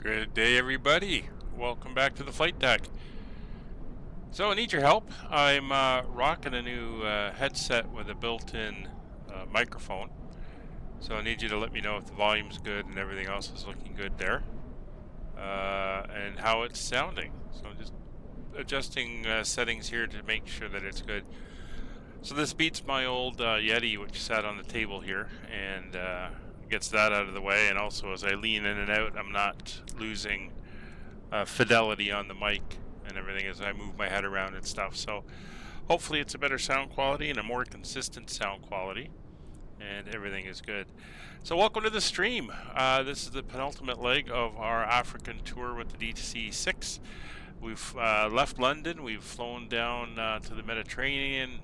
Good day, everybody. Welcome back to the flight deck. So I need your help. I'm rocking a new headset with a built-in microphone. So I need you to let me know if the volume's good and everything else is looking good there. And how it's sounding. So I'm just adjusting settings here to make sure that it's good. So this beats my old Yeti, which sat on the table here, and gets that out of the way. And also, as I lean in and out, I'm not losing fidelity on the mic and everything as I move my head around and stuff. So hopefully it's a better sound quality and a more consistent sound quality, and everything is good. So welcome to the stream. This is the penultimate leg of our African tour with the DC-6. We've left London, we've flown down to the Mediterranean,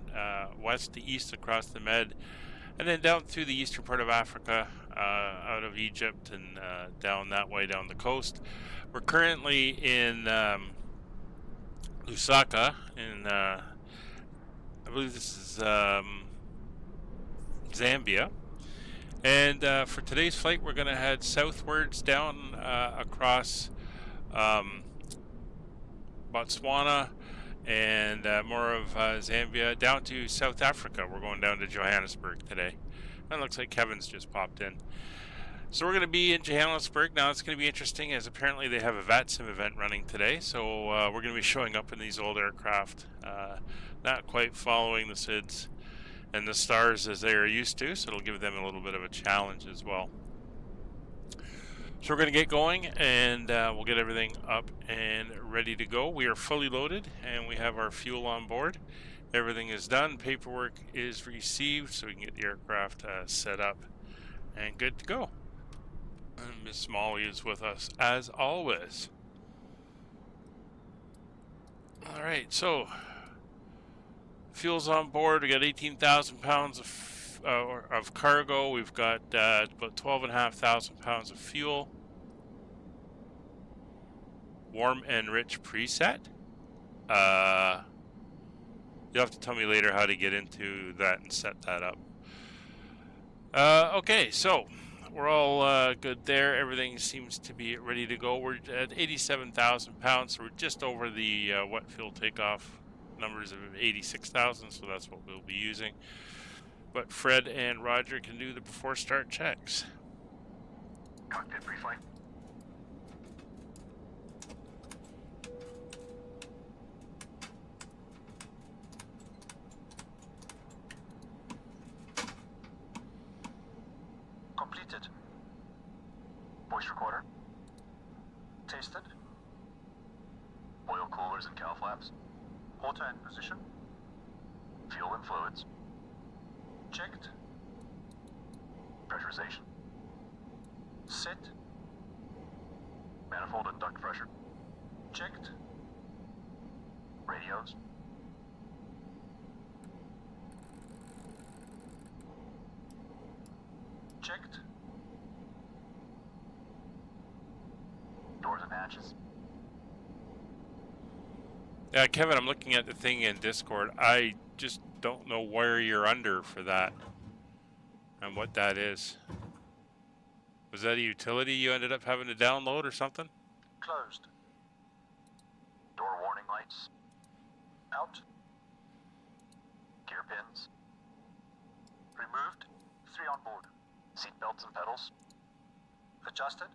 west to east across the Med, and then down through the eastern part of Africa, out of Egypt and down that way down the coast. We're currently in Lusaka, in I believe this is Zambia. And for today's flight, we're going to head southwards down across Botswana and more of Zambia down to South Africa. We're going down to Johannesburg today. And it looks like Kevin's just popped in. So we're going to be in Johannesburg. Now it's going to be interesting as apparently they have a VATSim event running today. So we're going to be showing up in these old aircraft, not quite following the SIDS and the stars as they are used to. So it'll give them a little bit of a challenge as well. So we're going to get going, and we'll get everything up and ready to go. We are fully loaded, and we have our fuel on board. Everything is done. Paperwork is received, so we can get the aircraft set up and good to go. And Miss Molly is with us as always. All right, so fuel's on board. We got 18,000 pounds of cargo. We've got about 12,500 pounds of fuel. Warm and rich preset. You'll have to tell me later how to get into that and set that up. Okay, so we're all good there. Everything seems to be ready to go. We're at 87,000 pounds, so we're just over the wet fuel takeoff numbers of 86,000, so that's what we'll be using. But Fred and Roger can do the before start checks. Cockpit pre-flight. Completed. Voice recorder. Tasted. Oil coolers and cow flaps. Auto in position. Fuel and fluids. Checked. Pressurization. Set. Manifold and duct pressure. Checked. Radios. Checked. Doors and hatches. Yeah, Kevin, I'm looking at the thing in Discord. I just don't know where you're under for that and what that is. Was that a utility you ended up having to download or something? Closed. Door warning lights. Out. Gear pins. Removed. 3 on board. Seat belts and pedals. Adjusted.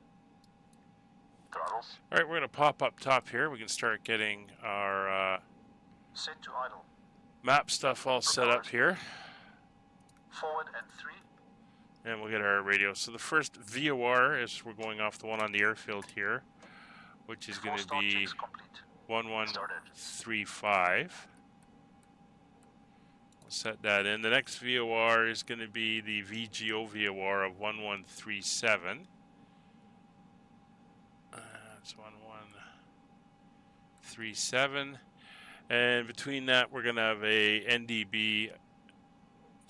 Throttles. All right, we're going to pop up top here. We can start getting our Set to idle. map stuff all set up here. Forward and 3. And we'll get our radio. So the first VOR is we're going off the one on the airfield here, which is going to be 1135. We'll set that in. The next VOR is going to be the VGO VOR of 1137. That's 1137. And between that, we're going to have a NDB,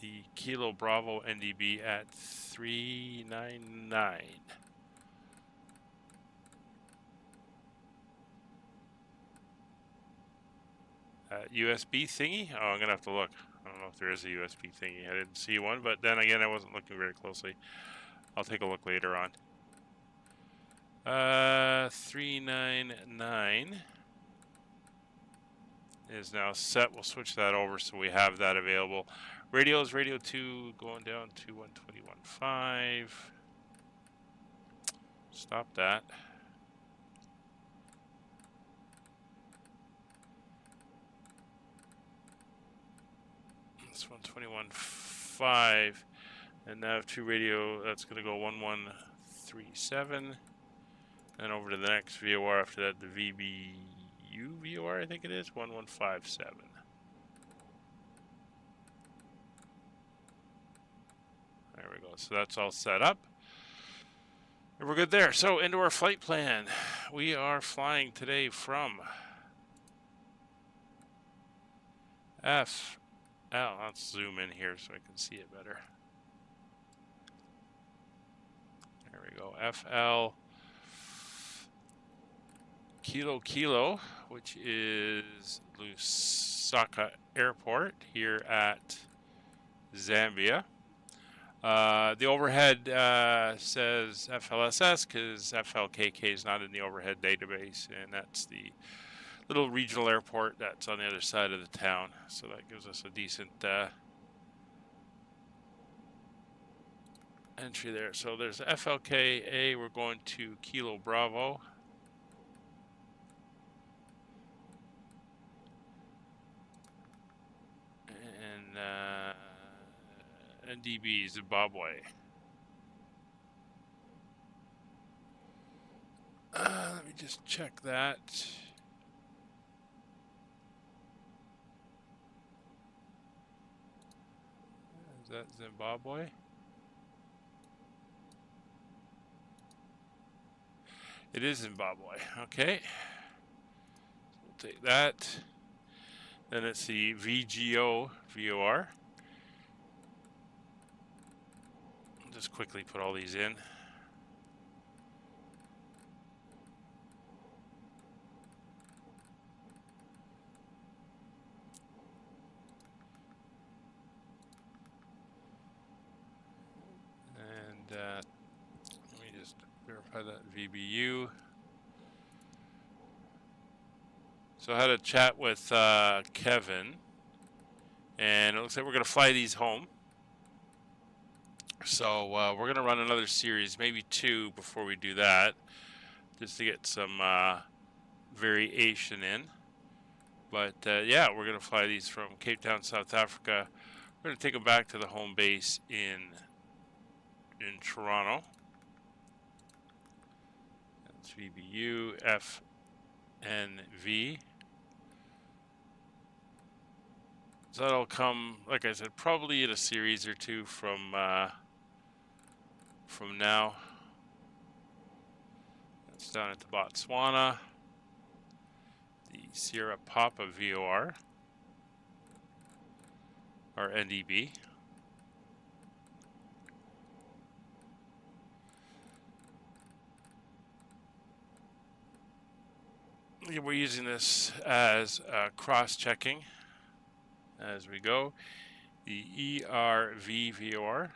the Kilo Bravo NDB at 399. USB thingy? Oh, I'm going to have to look. I don't know if there is a USB thingy. I didn't see one, but then again, I wasn't looking very closely. I'll take a look later on. 399 is now set. We'll switch that over so we have that available. Radios, radio 2 going down to 121.5. Stop that. It's 121.5. And now 2 radio, that's going to go 1137. Then over to the next VOR after that, the VBU VOR, I think it is, 1157. There we go. So that's all set up. And we're good there. So into our flight plan. We are flying today from let's zoom in here so I can see it better. There we go. FL Kilo, which is Lusaka Airport here at Zambia. The overhead says FLSS because FLKK is not in the overhead database, and that's the little regional airport that's on the other side of the town. So that gives us a decent entry there. So there's FLKA. We're going to Kilo Bravo. And NDB, Zimbabwe. Let me just check that. Is that Zimbabwe? It is Zimbabwe. Okay. We'll take that. Then it's the VGO VOR. I'll just quickly put all these in. And let me just verify that VBU. So I had a chat with Kevin, and it looks like we're going to fly these home. So we're going to run another series, maybe 2 before we do that, just to get some variation in. But yeah, we're going to fly these from Capetown, South Africa. We're going to take them back to the home base in Toronto. That's VBU, FNV. So that'll come, like I said, probably in a series or 2 from now. That's down at the Botswana, the Sierra Papa VOR, or NDB. We're using this as cross-checking as we go. The ERV VOR.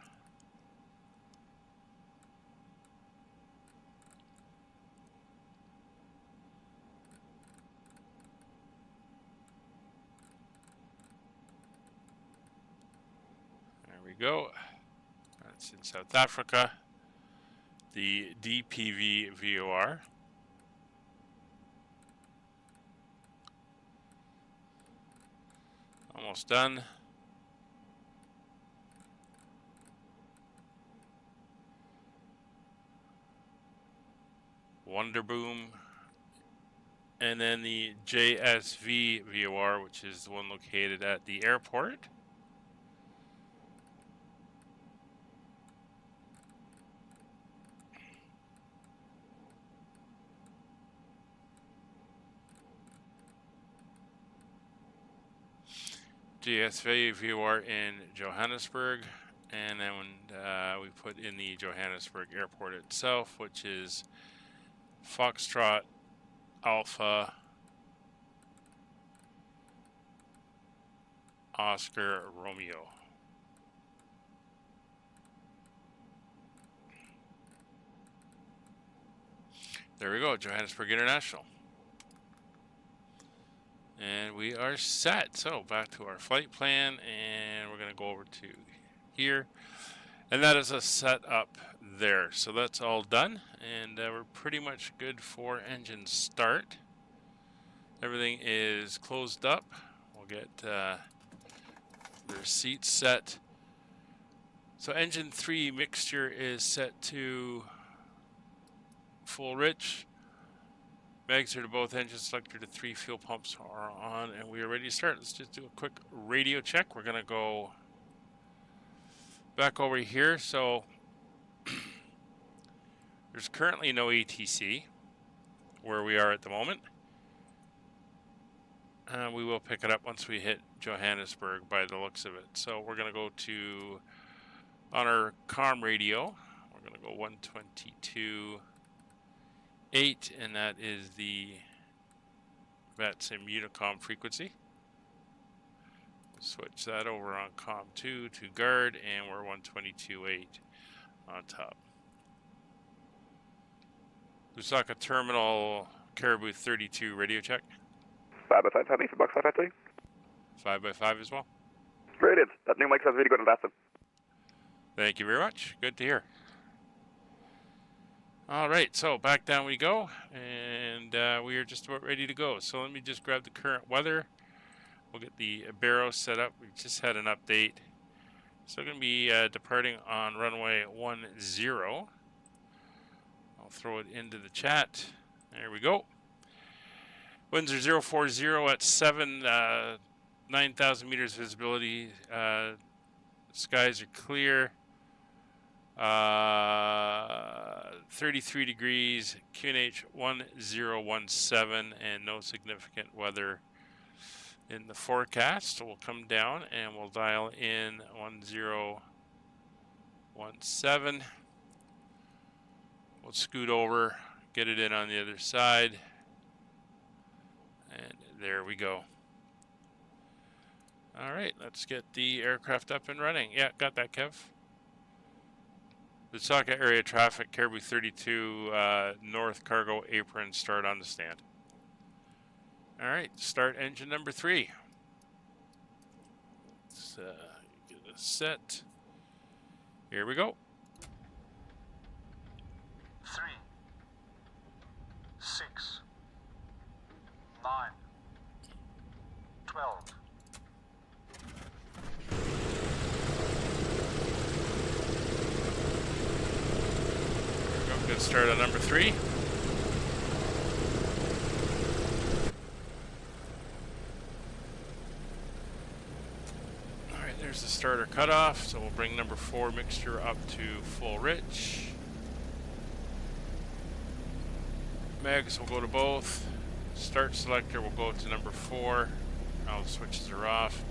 There we go. That's in South Africa. The DPV VOR. Almost done. Wonderboom. And then the JSV VOR, which is the one located at the airport. GSV VOR in Johannesburg, and then we put in the Johannesburg airport itself, which is Foxtrot Alpha Oscar Romeo. There we go, Johannesburg International. And we are set. So back to our flight plan, and we're going to go over to here. And that is a setup there. So that's all done, and we're pretty much good for engine start. Everything is closed up. We'll get the seats set. So engine 3 mixture is set to full rich. Mags are to both engines, selector to 3, fuel pumps are on, and we are ready to start. Let's just do a quick radio check. We're going to go back over here. So there's currently no ATC where we are at the moment. We will pick it up once we hit Johannesburg by the looks of it. So we're going to go to, on our comm radio, we're going to go 122.8, and that is the VATSim Unicom frequency. Switch that over on comm 2 to guard, and we're 122.8 on top. Lusaka terminal, Caribou 32 radio check. 5x5, happy for box 553. 5x5 as well. Brilliant. That new mic sounds really good on VATSim. Thank you very much. Good to hear. All right, so back down we go, and we are just about ready to go. So let me just grab the current weather. We'll get the barrow set up. We just had an update. So going to be departing on runway 10. I'll throw it into the chat. There we go. Winds are 040 at 9,000 meters visibility. Skies are clear. 33 degrees, QNH 1017, and no significant weather in the forecast. So we'll come down and we'll dial in 1017. We'll scoot over, get it in on the other side, and there we go. All right, let's get the aircraft up and running. Yeah, got that, Kev. Lusaka area traffic, Caribou 32, north cargo apron, start on the stand. All right, start engine number 3. Let's get it set. Here we go. 3, 6, 9, 12. Good start on number 3. All right, there's the starter cutoff. So we'll bring number 4 mixture up to full rich. Mags will go to both. Start selector will go to number 4. Now the switches are off.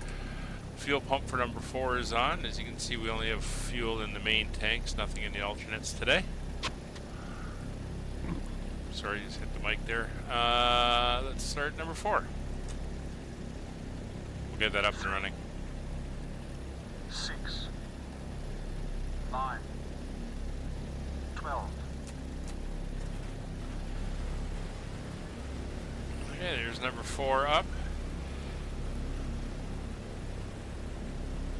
Fuel pump for number 4 is on. As you can see, we only have fuel in the main tanks, nothing in the alternates today. Sorry, just hit the mic there. Let's start number 4. We'll get that up and running. 6, 9, 12. Okay, there's number 4 up.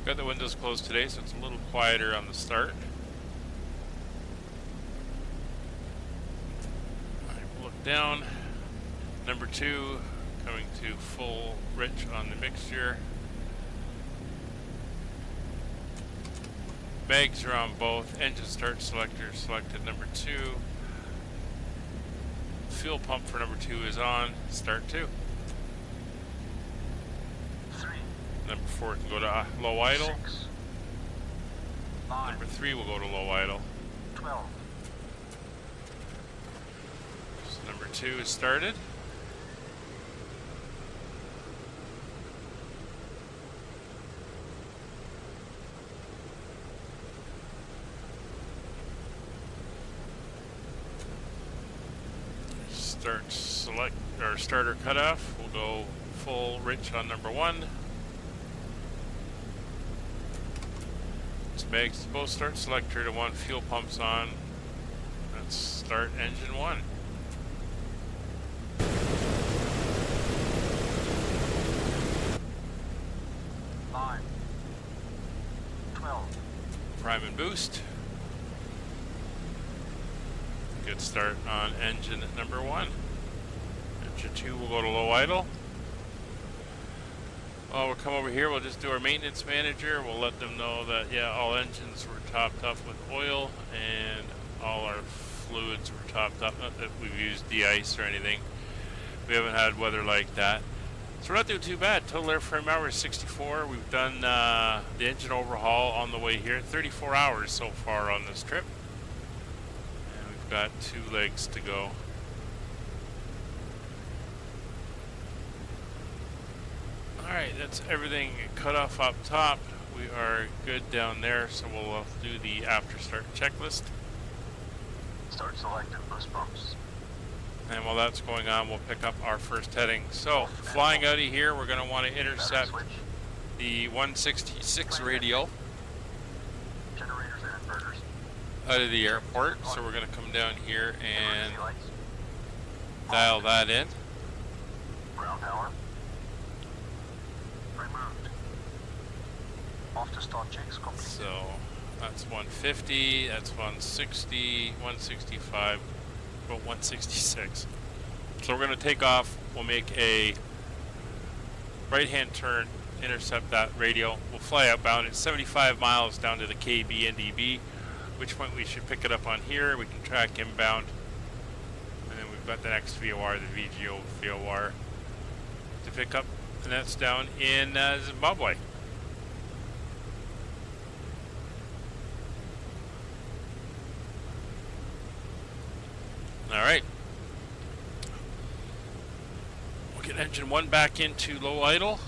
Got the windows closed today, so it's a little quieter on the start. Down. Number 2 coming to full rich on the mixture. Mags are on both. Engine start selector selected number 2. Fuel pump for number 2 is on. Start 2. 3. Number 4 can go to low idle. 6, 9, Number 3 will go to low idle. 12. Number 2 is started. Start select or starter cutoff. We'll go full rich on number 1. Mags to both start selector to 1, fuel pumps on. Let's start engine 1. 12. Prime and boost. Good start on engine number 1. Engine 2 will go to low idle. We'll come over here, we'll just do our maintenance manager. We'll let them know that, yeah, all engines were topped up with oil and all our fluids were topped up. Not that we've used de-ice or anything. We haven't had weather like that. So we're not doing too bad. Total airframe hours 64. We've done the engine overhaul on the way here. 34 hours so far on this trip. And we've got 2 legs to go. Alright, that's everything cut off up top. We are good down there, so we'll do the after start checklist. Start selected boost pumps. And while that's going on, we'll pick up our first heading. So, flying out of here, we're going to want to intercept the 166 radial Generators and inverters. out of the airport. So we're going to come down here and dial that in. Ground power. Removed. Off to start checks complete. So that's 150, that's 160, 165, about 166. So we're going to take off. We'll make a right-hand turn, intercept that radial. We'll fly outbound at 75 miles down to the KB NDB, which point we should pick it up on here. We can track inbound. And then we've got the next VOR, the VGO VOR, to pick up. And that's down in Zimbabwe. All right. We'll get engine 1 back into low idle.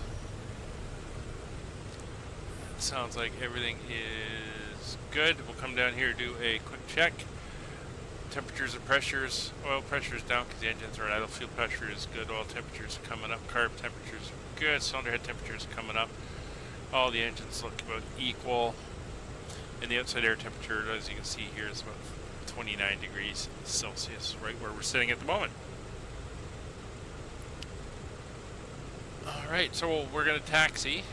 It sounds like everything is good. We'll come down here, do a quick check. Temperatures and pressures. Oil pressure is down because the engines are at idle. Fuel pressure is good. Oil temperatures are coming up. Carb temperatures are good. Cylinder head temperatures are coming up. All the engines look about equal. And the outside air temperature, as you can see here, is about 29 degrees Celsius, right where we're sitting at the moment. All right, so we're going to taxi.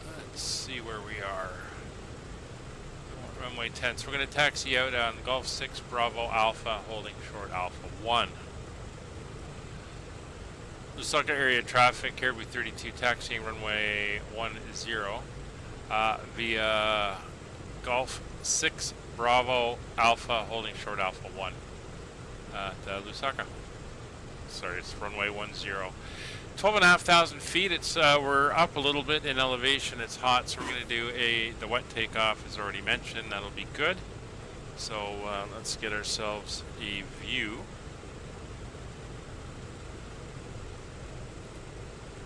Let's see where we are. Runway 10. So we're going to taxi out on Golf 6 Bravo Alpha, holding short Alpha 1. Lusaka area traffic, Caribou 32, taxiing runway 10 via Golf 6 Bravo Alpha, holding short Alpha 1 at Lusaka. Sorry, it's runway 10. 12,500 feet. It's we're up a little bit in elevation. It's hot, so we're going to do the wet takeoff, as already mentioned. That'll be good. So let's get ourselves a view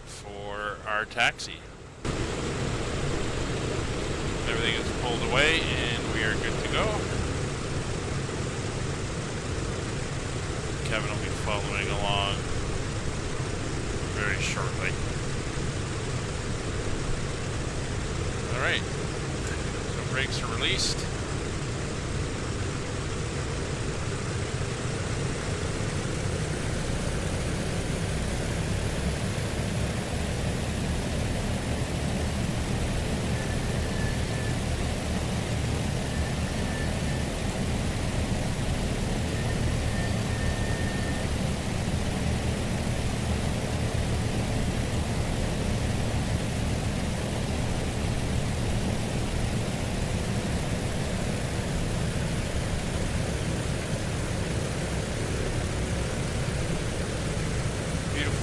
for our taxi. Everything is pulled away and we are good to go. Kevin will be following along very shortly. Alright, so brakes are released.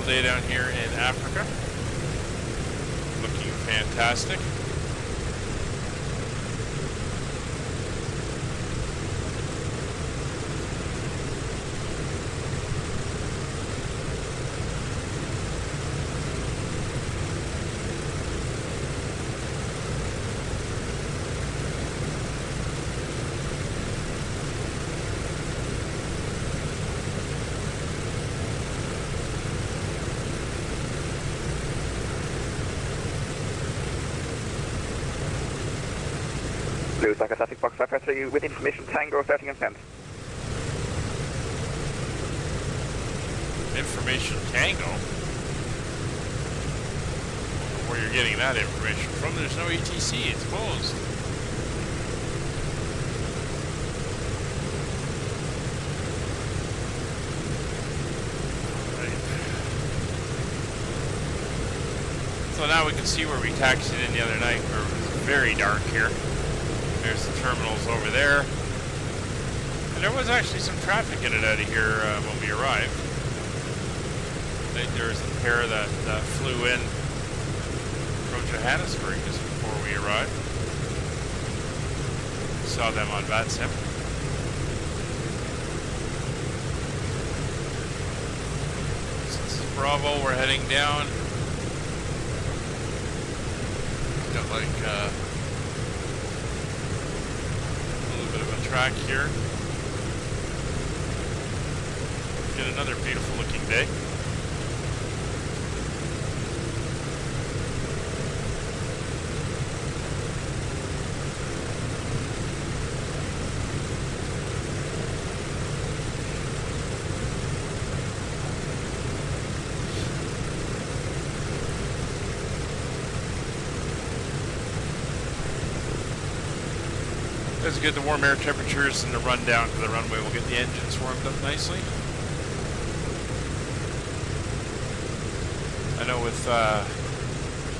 Day down here in Africa. Looking fantastic. Lusaka Static Box 553 with information Tango starting ascent. Information Tango? where you're getting that information from. There's no ETC, it's closed. So now we can see where we taxied in the other night, where it was very dark here. There's the terminals over there. And there was actually some traffic in and out of here when we arrived. I think there was a pair that flew in from Johannesburg just before we arrived. Saw them on VATSim. This is Bravo, we're heading down. Got like a little bit of a track here. Get another beautiful looking day. It's good, the warm air temperatures and the run down to the runway will get the engines warmed up nicely. I know with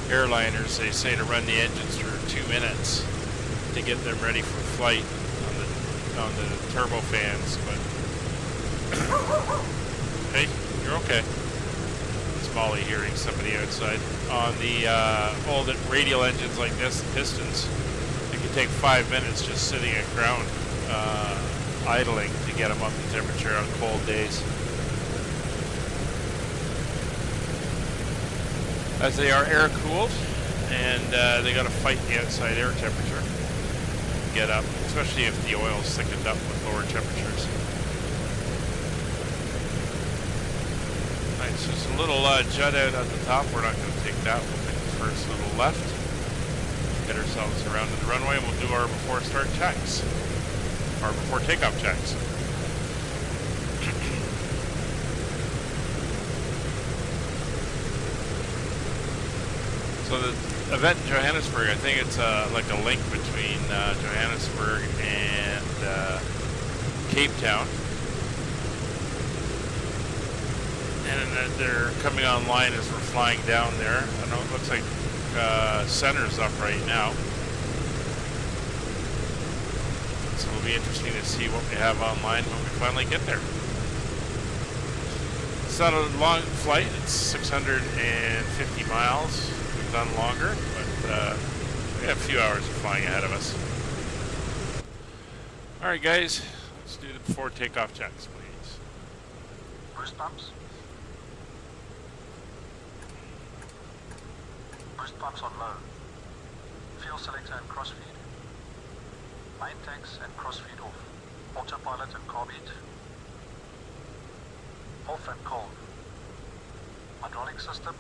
airliners, they say to run the engines for 2 minutes to get them ready for flight on the turbofans, but hey, you're okay. It's Molly hearing somebody outside. On the old radial engines like this, pistons, take 5 minutes just sitting at ground idling to get them up to temperature on cold days. As they are air cooled, and they got to fight the outside air temperature to get up, especially if the oil's thickened up with lower temperatures. Nice, there's a little jut out at the top. We're not going to take that. We'll take the first little left. Get ourselves around to the runway, and we'll do our before start checks, or before takeoff checks. So the event in Johannesburg, I think it's like a link between Johannesburg and Capetown, and they're coming online as we're flying down there. I know it looks like center's up right now, so it'll be interesting to see what we have online when we finally get there. It's not a long flight, it's 650 miles. We've done longer, but we have a few hours of flying ahead of us. Alright guys, let's do the before takeoff checks, please. Boost pumps. Boost pumps on low. Fuel selector and crossfeed. Main tanks and crossfeed off. Autopilot and carb heat. Off and cold. Hydraulic system.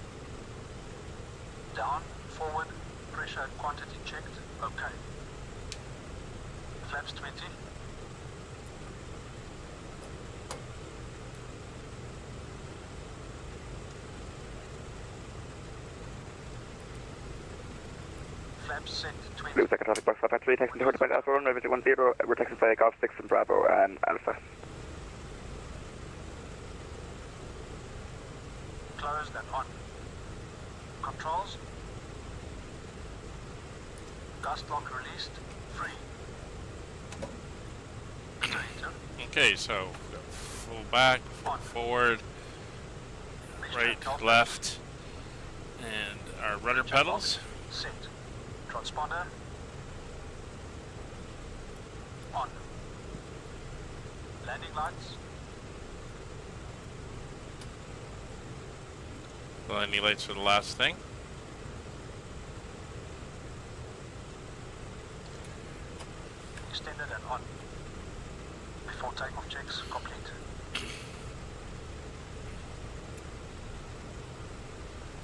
Down, forward, pressure and quantity checked. Okay. Flaps 20. Flaps set 20. Lusaka traffic box 553, taxing to Honeycomb Alpha 1, over 10, we're taxing flag Golf 6 and Bravo and Alpha. Closed and on. Controls. Gust lock released. Free. Okay, so full back, full forward, right, left, and our rudder pedals. Set. Transponder. On. Landing lights. Landing lights for the last thing. Extended and on. Before takeoff checks complete.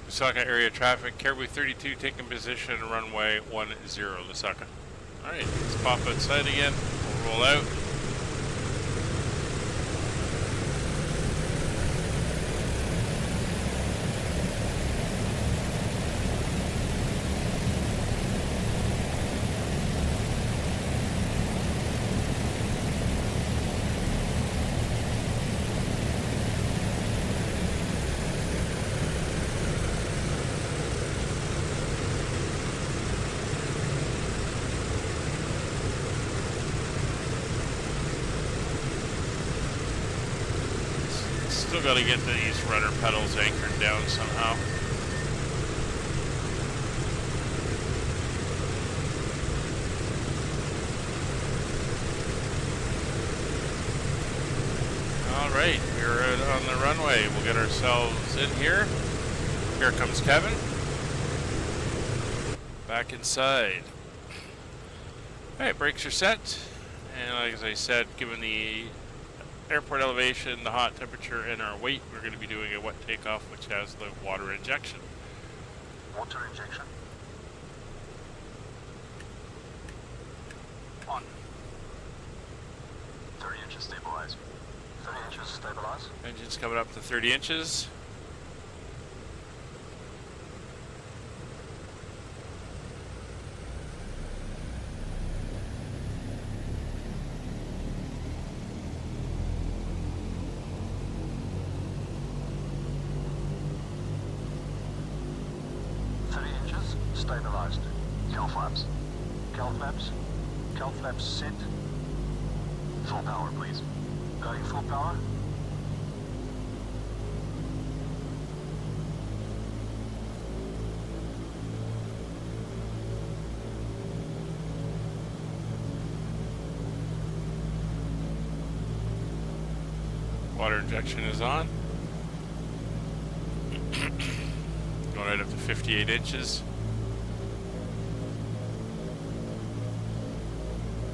Lusaka area traffic, Caribou 32 taking position, runway 10, Lusaka. Alright, let's pop outside again, we'll roll out. Still got to get these rudder pedals anchored down somehow. Alright, we're out on the runway. We'll get ourselves in here. Here comes Kevin. Back inside. Alright, brakes are set. And like as I said, given the airport elevation, the hot temperature, and our weight, we're going to be doing a wet takeoff, which has the water injection. Water injection. On. 30 inches stabilize. 30 inches stabilize. Engine's coming up to 30 inches. Stabilized. Cal flaps. Cal flaps. Cal flaps set. Full power, please. Going full power. Water injection is on. Going right up to 58 inches.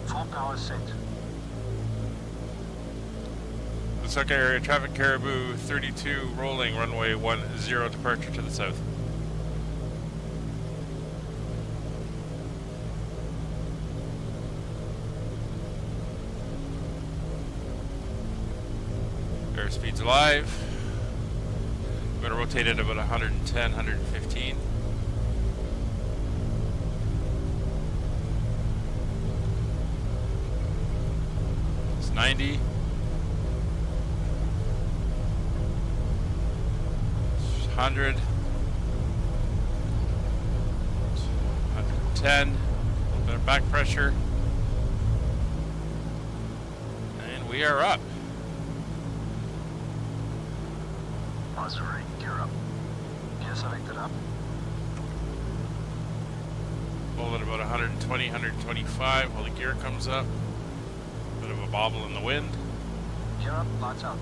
Full power set. Lusaka area traffic, Caribou 32 rolling, runway 10 departure to the south. Airspeed's alive. I'm going to rotate it about 110, 115. It's 90. 100. 110. A little bit of back pressure. And we are up. Positive rate, gear up. Gear selected up. Hold at about 120, 125 while the gear comes up. Bit of a bobble in the wind. Gear up, lights out.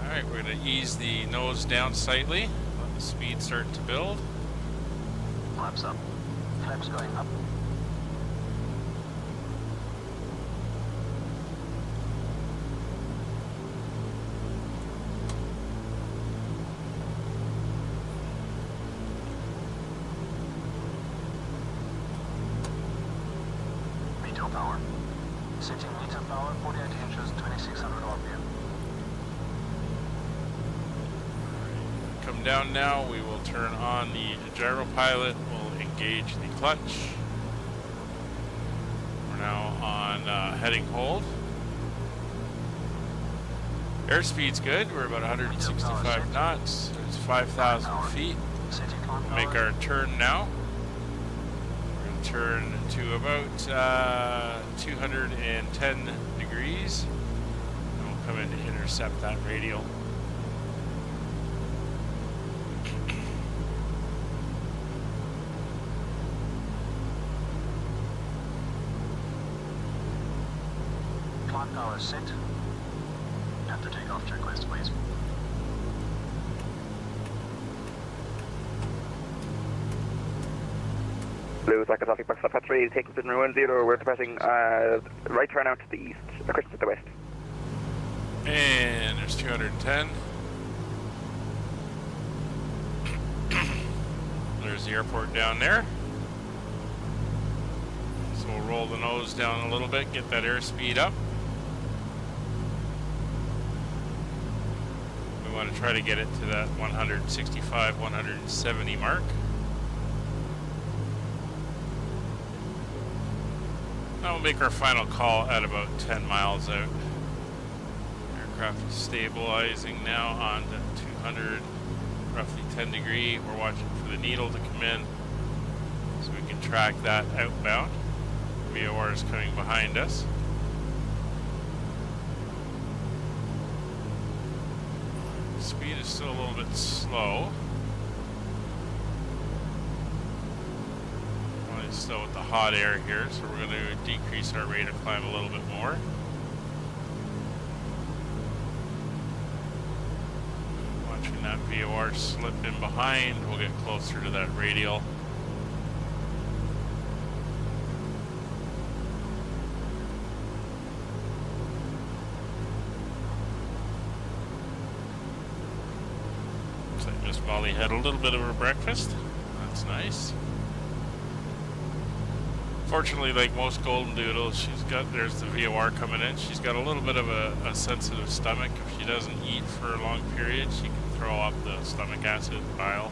Alright, we're going to ease the nose down slightly. Let the speed start to build. Flaps up. Flaps going up. Meter power. Setting meter power, 48 inches, 2600 RPM. Come down now, we will turn on the gyro pilot, we'll engage the clutch. We're now on heading hold. Airspeed's good, we're about 165 knots, it's 5,000 feet. Make our turn now. We're going to turn to about 210 degrees. And we'll come in to intercept that radial. Climb power set. After takeoff checklist, please. Lusaka traffic box up 3, taking position 10, we're departing right turn out to the east, Christian to the west. And there's 210. There's the airport down there. So we'll roll the nose down a little bit, get that airspeed up. We want to try to get it to that 165, 170 mark. Now we'll make our final call at about 10 miles out. Aircraft is stabilizing now on to 200, roughly 10 degree. We're watching for the needle to come in so we can track that outbound. VOR is coming behind us. Speed is still a little bit slow. Probably still with the hot air here, so we're going to decrease our rate of climb a little bit more. Watching that VOR slip in behind, we'll get closer to that radial. Miss Molly had a little bit of her breakfast. That's nice. Fortunately, like most golden doodles, there's the VOR coming in. She's got a little bit of a sensitive stomach. If she doesn't eat for a long period, she can throw up the stomach acid bile.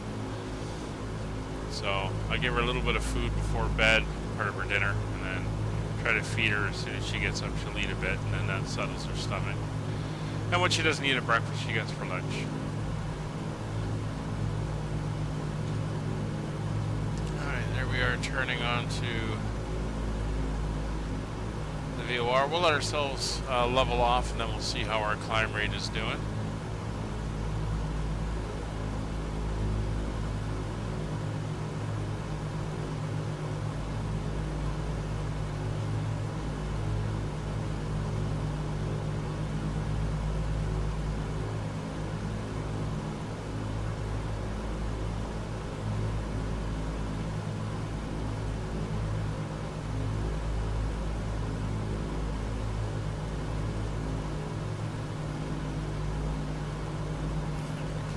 So I give her a little bit of food before bed, part of her dinner, and then try to feed her as soon as she gets up. She'll eat a bit, and then that settles her stomach. And what she doesn't eat at breakfast, she gets for lunch. We are turning on to the VOR. We'll let ourselves level off, and then we'll see how our climb rate is doing.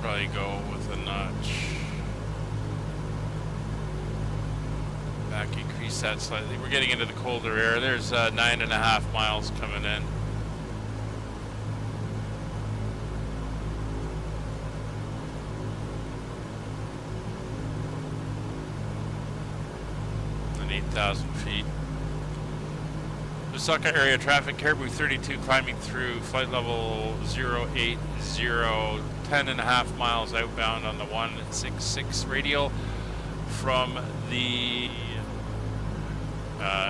Probably go with a notch back, increase that slightly. We're getting into the colder air. There's 9.5 miles coming in. And 8,000 feet. Lusaka area traffic, Caribou 32 climbing through flight level 080, 10.5 miles outbound on the 166 radial from the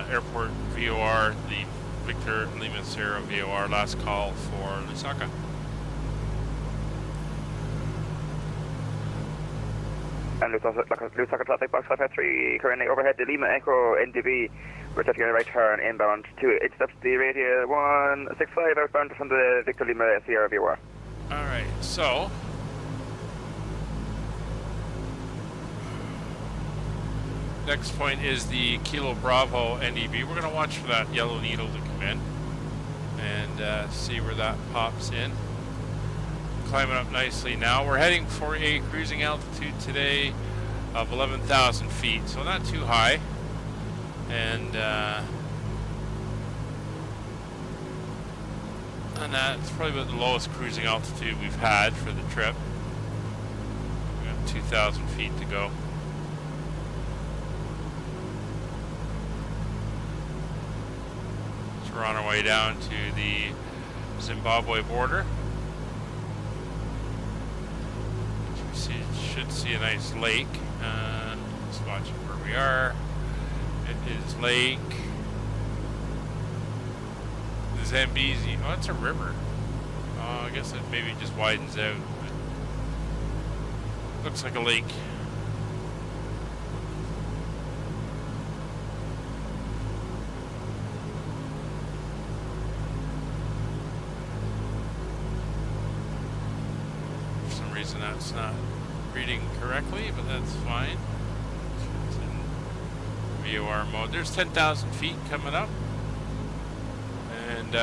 airport VOR, the Victor Lima Sierra VOR, last call for Lusaka. And Lusaka traffic box 553, currently overhead the Lima Echo NDB. We're taking a right turn inbound to it stops the radial 165 outbound from the Victor Lima Sierra VOR. Alright, so next point is the Kilo Bravo NDB. We're going to watch for that yellow needle to come in and see where that pops in. Climbing up nicely now. We're heading for a cruising altitude today of 11,000 feet, so not too high. And that's probably about the lowest cruising altitude we've had for the trip. We got 2,000 feet to go. So we're on our way down to the Zimbabwe border. Should see a nice lake. Just watching where we are. It is Lake the Zambezi. Oh, it's a river. I guess it maybe just widens out. Looks like a lake. For some reason that's not reading correctly, but that's fine. It's in VOR mode. There's 10,000 feet coming up. And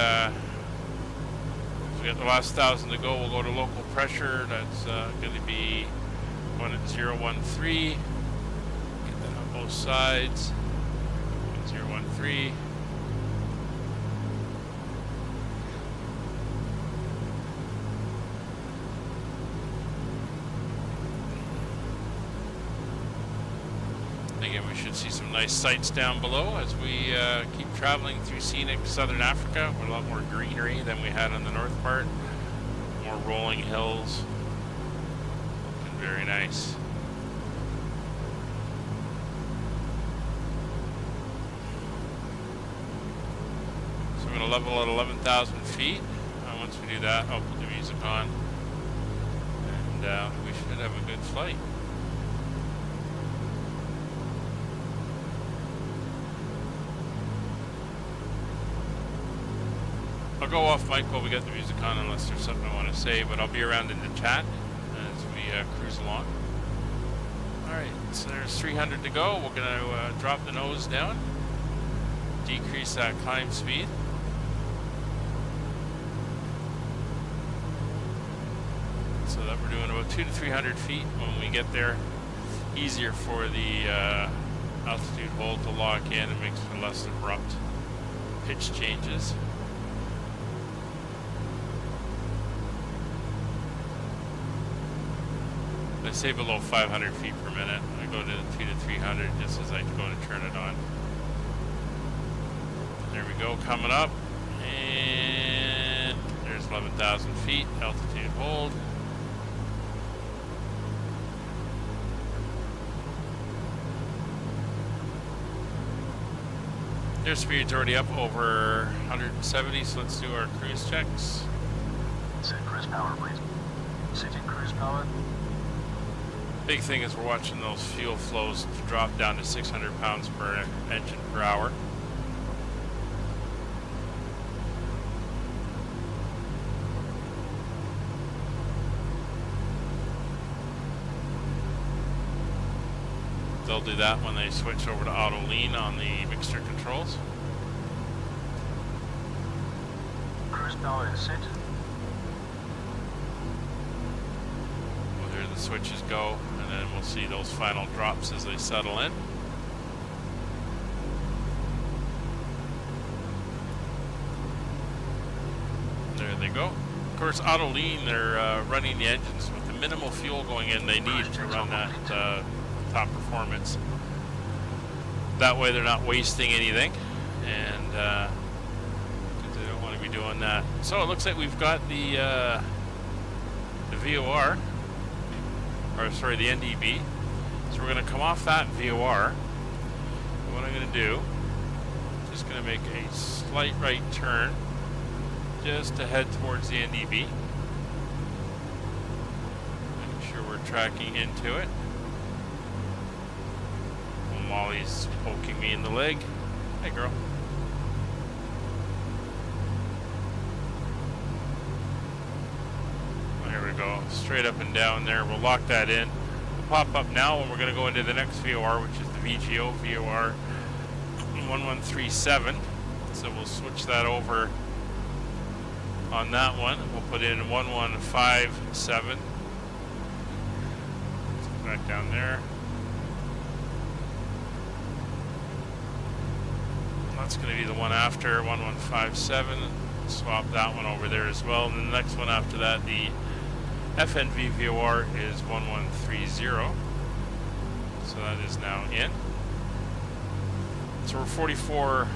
we got the last 1,000 to go. We'll go to local pressure. That's going to be one at 013. Get that on both sides. 013. Again, we should see some nice sights down below as we keep traveling through scenic southern Africa. We're a lot more greenery than we had on the north part. More rolling hills. Looking very nice. level at 11,000 feet. Once we do that, I'll put the music on, and we should have a good flight. I'll go off mic while we get the music on unless there's something I want to say, but I'll be around in the chat as we cruise along. Alright, so there's 300 to go. We're going to drop the nose down, decrease that climb speed. So that we're doing about 200 to 300 feet. When we get there, easier for the altitude hold to lock in and makes for less abrupt pitch changes. I say below 500 feet per minute. I go to 200 to 300 just as I go to turn it on. There we go, coming up. And there's 11,000 feet, altitude hold. Their speed's already up over 170, so let's do our cruise checks. Set cruise power, please. Setting cruise power. Big thing is we're watching those fuel flows drop down to 600 pounds per engine per hour. They'll do that when they switch over to auto lean on the mixture controls. Cruise power is set. We'll hear the switches go, and then we'll see those final drops as they settle in. There they go. Of course, auto lean, they're running the engines with the minimal fuel going in they need to run that top performance. That way they're not wasting anything, and they don't want to be doing that. So it looks like we've got the VOR, or sorry, the NDB. So we're going to come off that VOR. And what I'm going to do, just going to make a slight right turn just to head towards the NDB. Make sure we're tracking into it. Molly's poking me in the leg. Hey, girl. There we go. Straight up and down there. We'll lock that in. We'll pop up now, and we're going to go into the next VOR, which is the VGO, VOR 1137. So we'll switch that over on that one. We'll put in 1157. Back down there. That's going to be the one after 1157. Swap that one over there as well. And the next one after that, the FNV VOR is 1130. So that is now in. So we're 44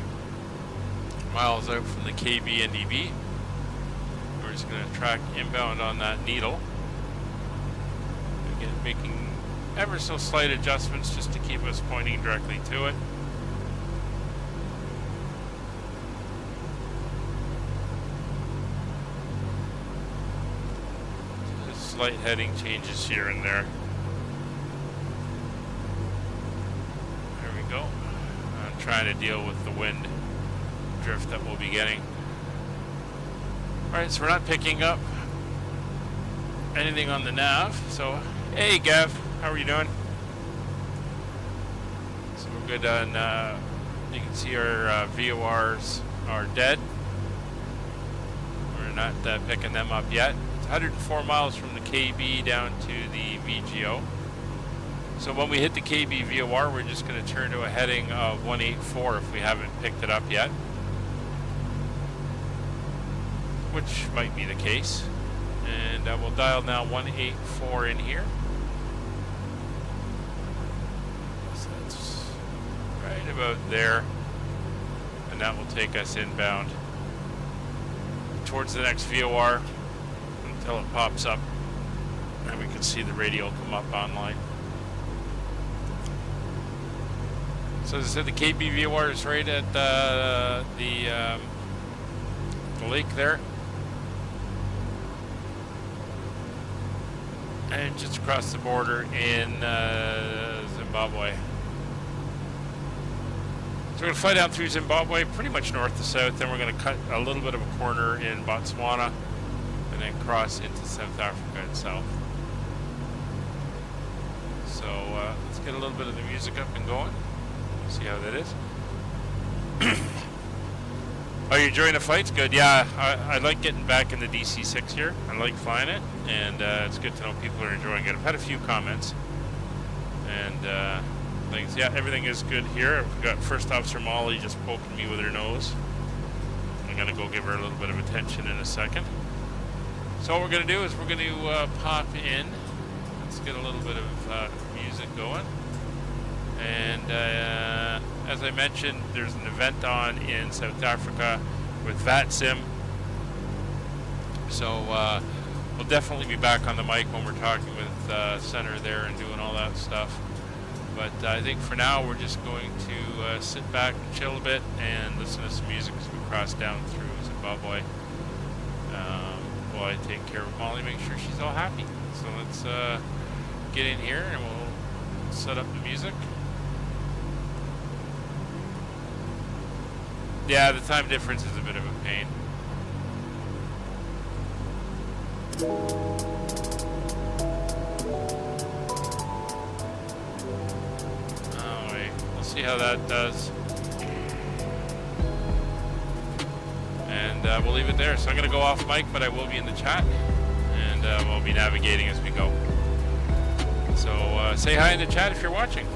miles out from the KB NDB. We're just going to track inbound on that needle. Again, making ever so slight adjustments just to keep us pointing directly to it. Slight heading changes here and there. There we go. I'm trying to deal with the wind drift that we'll be getting. Alright, so we're not picking up anything on the nav. So, hey Gav, how are you doing? So we're good on, you can see our VORs are dead. We're not picking them up yet. 104 miles from the KB down to the VGO. So when we hit the KB VOR, we're just going to turn to a heading of 184 if we haven't picked it up yet. Which might be the case. And we'll dial now 184 in here. So that's right about there. And that will take us inbound towards the next VOR. Until it pops up and we can see the radio come up online. So as I said, the KB VOR is right at the the lake there. And just across the border in Zimbabwe. So we're going to fly down through Zimbabwe, pretty much north to south, then we're going to cut a little bit of a corner in Botswana, and then cross into South Africa itself. So let's get a little bit of the music up and going, see how that is. Are you enjoying the flights? Good. Yeah, I like getting back in the DC-6 here. I like flying it, and it's good to know people are enjoying it. I've had a few comments and things. Yeah, everything is good here. I've got First Officer Molly just poking me with her nose. I'm going to go give her a little bit of attention in a second. So what we're going to do is we're going to pop in. Let's get a little bit of music going. And as I mentioned, there's an event on in South Africa with VATSim. So we'll definitely be back on the mic when we're talking with Senator there and doing all that stuff. But I think for now we're just going to sit back, chill a bit, and listen to some music as we cross down through Zimbabwe. While I take care of Molly, make sure she's all happy. So let's get in here and we'll set up the music. Yeah, the time difference is a bit of a pain. Alright, we'll see how that does. And we'll leave it there. So I'm going to go off mic, but I will be in the chat. And we'll be navigating as we go. So say hi in the chat if you're watching.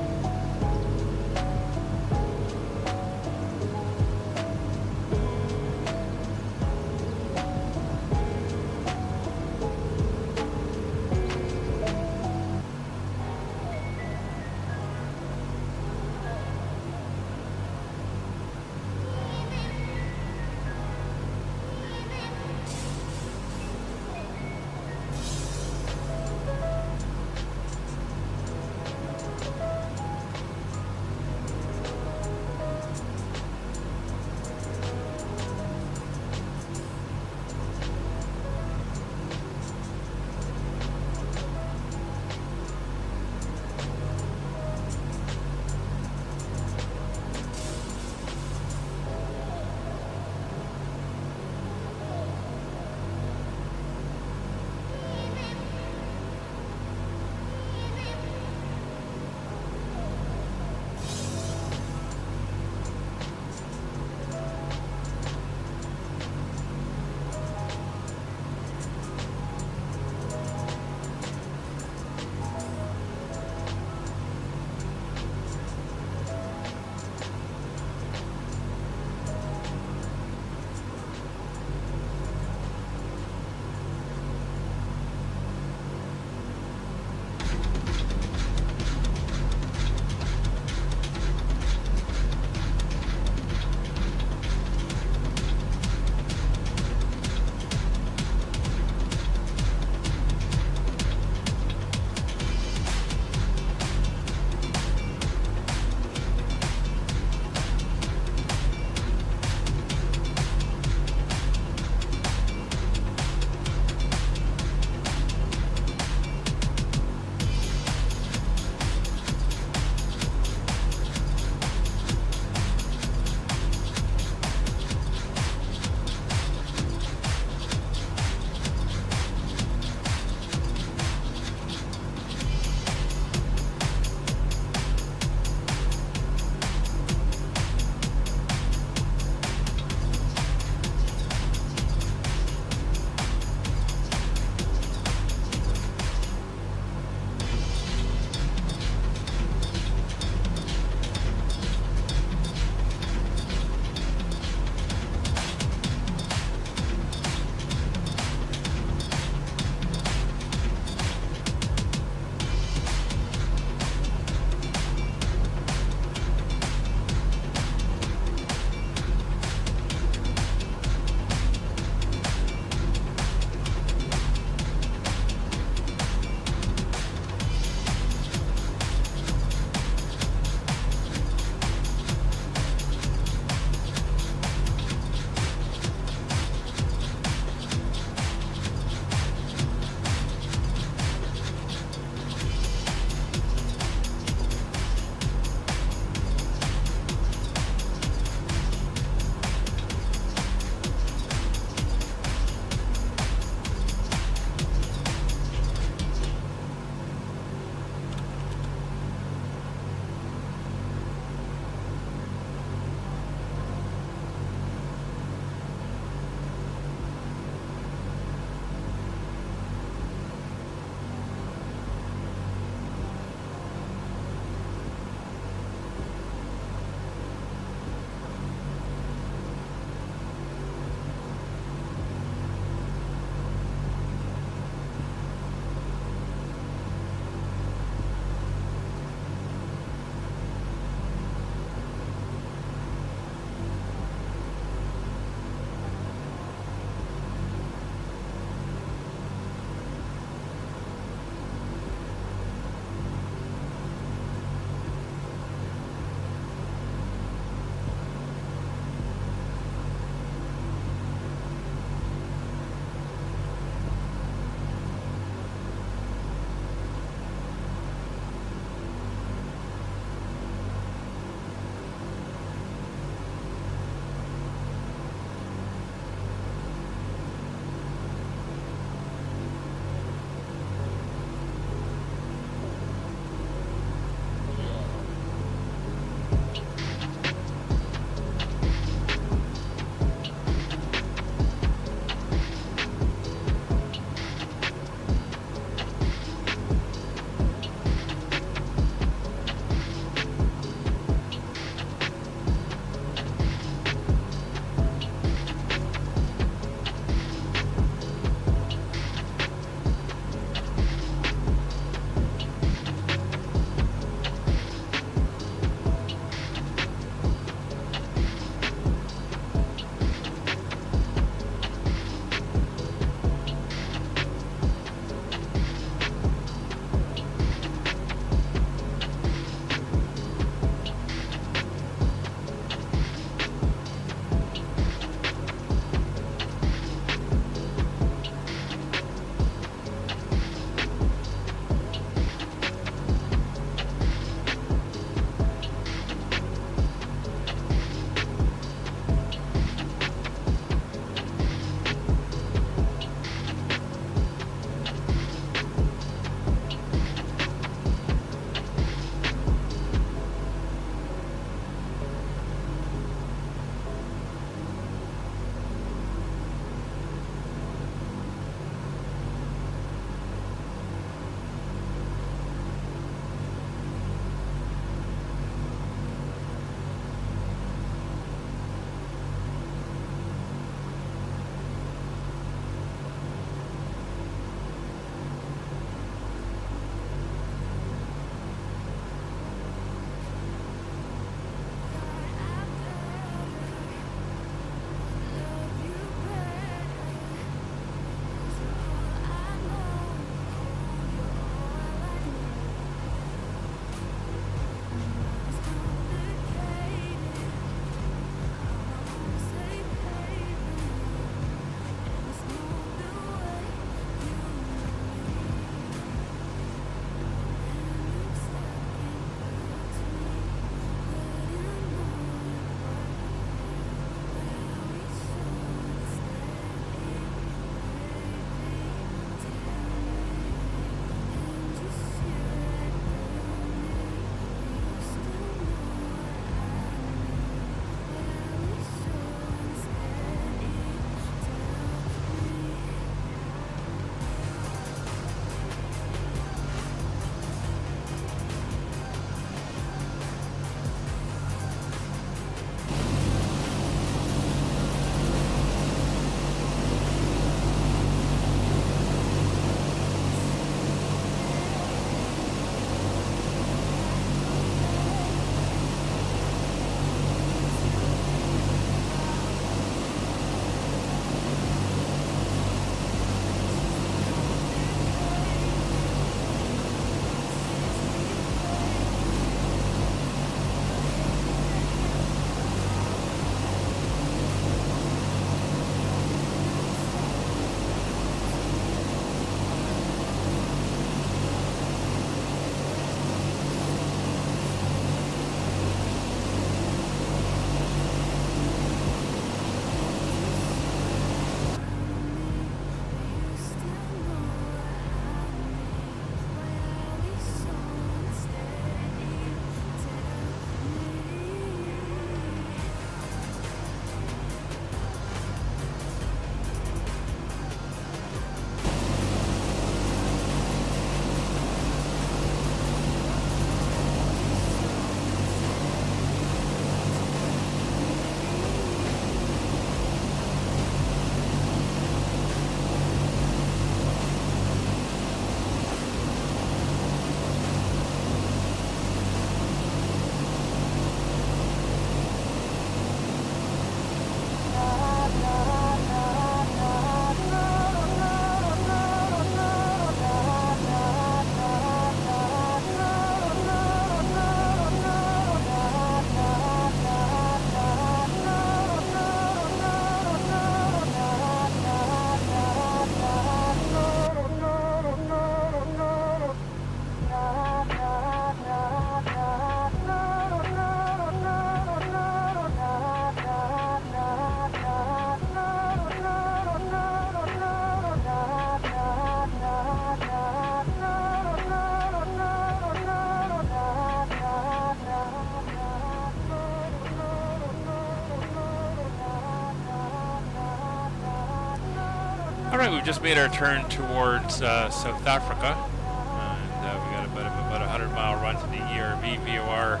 Alright, we've just made our turn towards South Africa, and we got about a 100-mile run to the ERV VOR,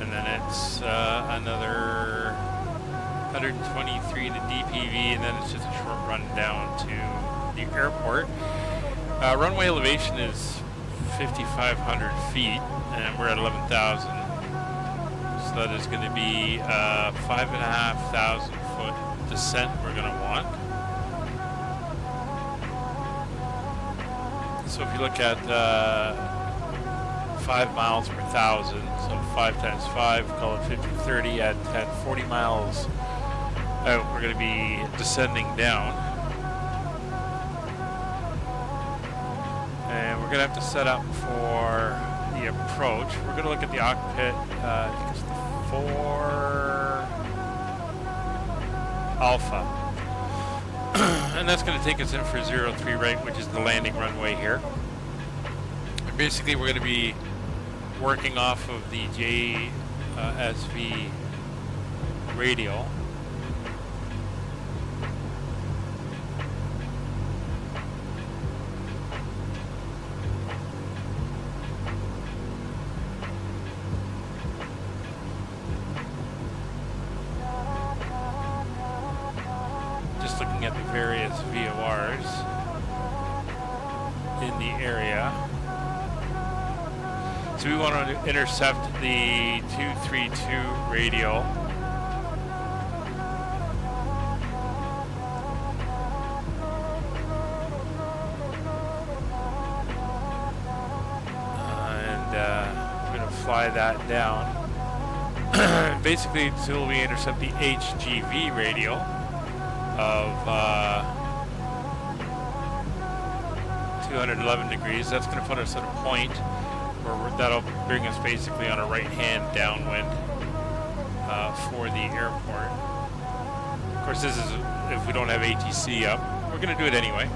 and then it's another 123 to DPV, and then it's just a short run down to the airport. Runway elevation is 5,500 feet, and we're at 11,000, so that is going to be 5,500 foot descent we're going to want. So if you look at 5 miles per thousand, so 5 times 5, call it 50, 30, at 40 miles out, we're going to be descending down. And we're going to have to set up for the approach. We're going to look at the cockpit, I think it's the 4 Alpha. And that's going to take us in for 03 right, which is the landing runway here. And basically, we're going to be working off of the JSV radial. Looking at the various VORs in the area. So we want to intercept the 232 radial. And we're going to fly that down. Basically, so we intercept the HGV radial of 211 degrees. That's going to put us at a point where that'll bring us basically on a right-hand downwind for the airport. Of course, this is if we don't have ATC up. We're going to do it anyway.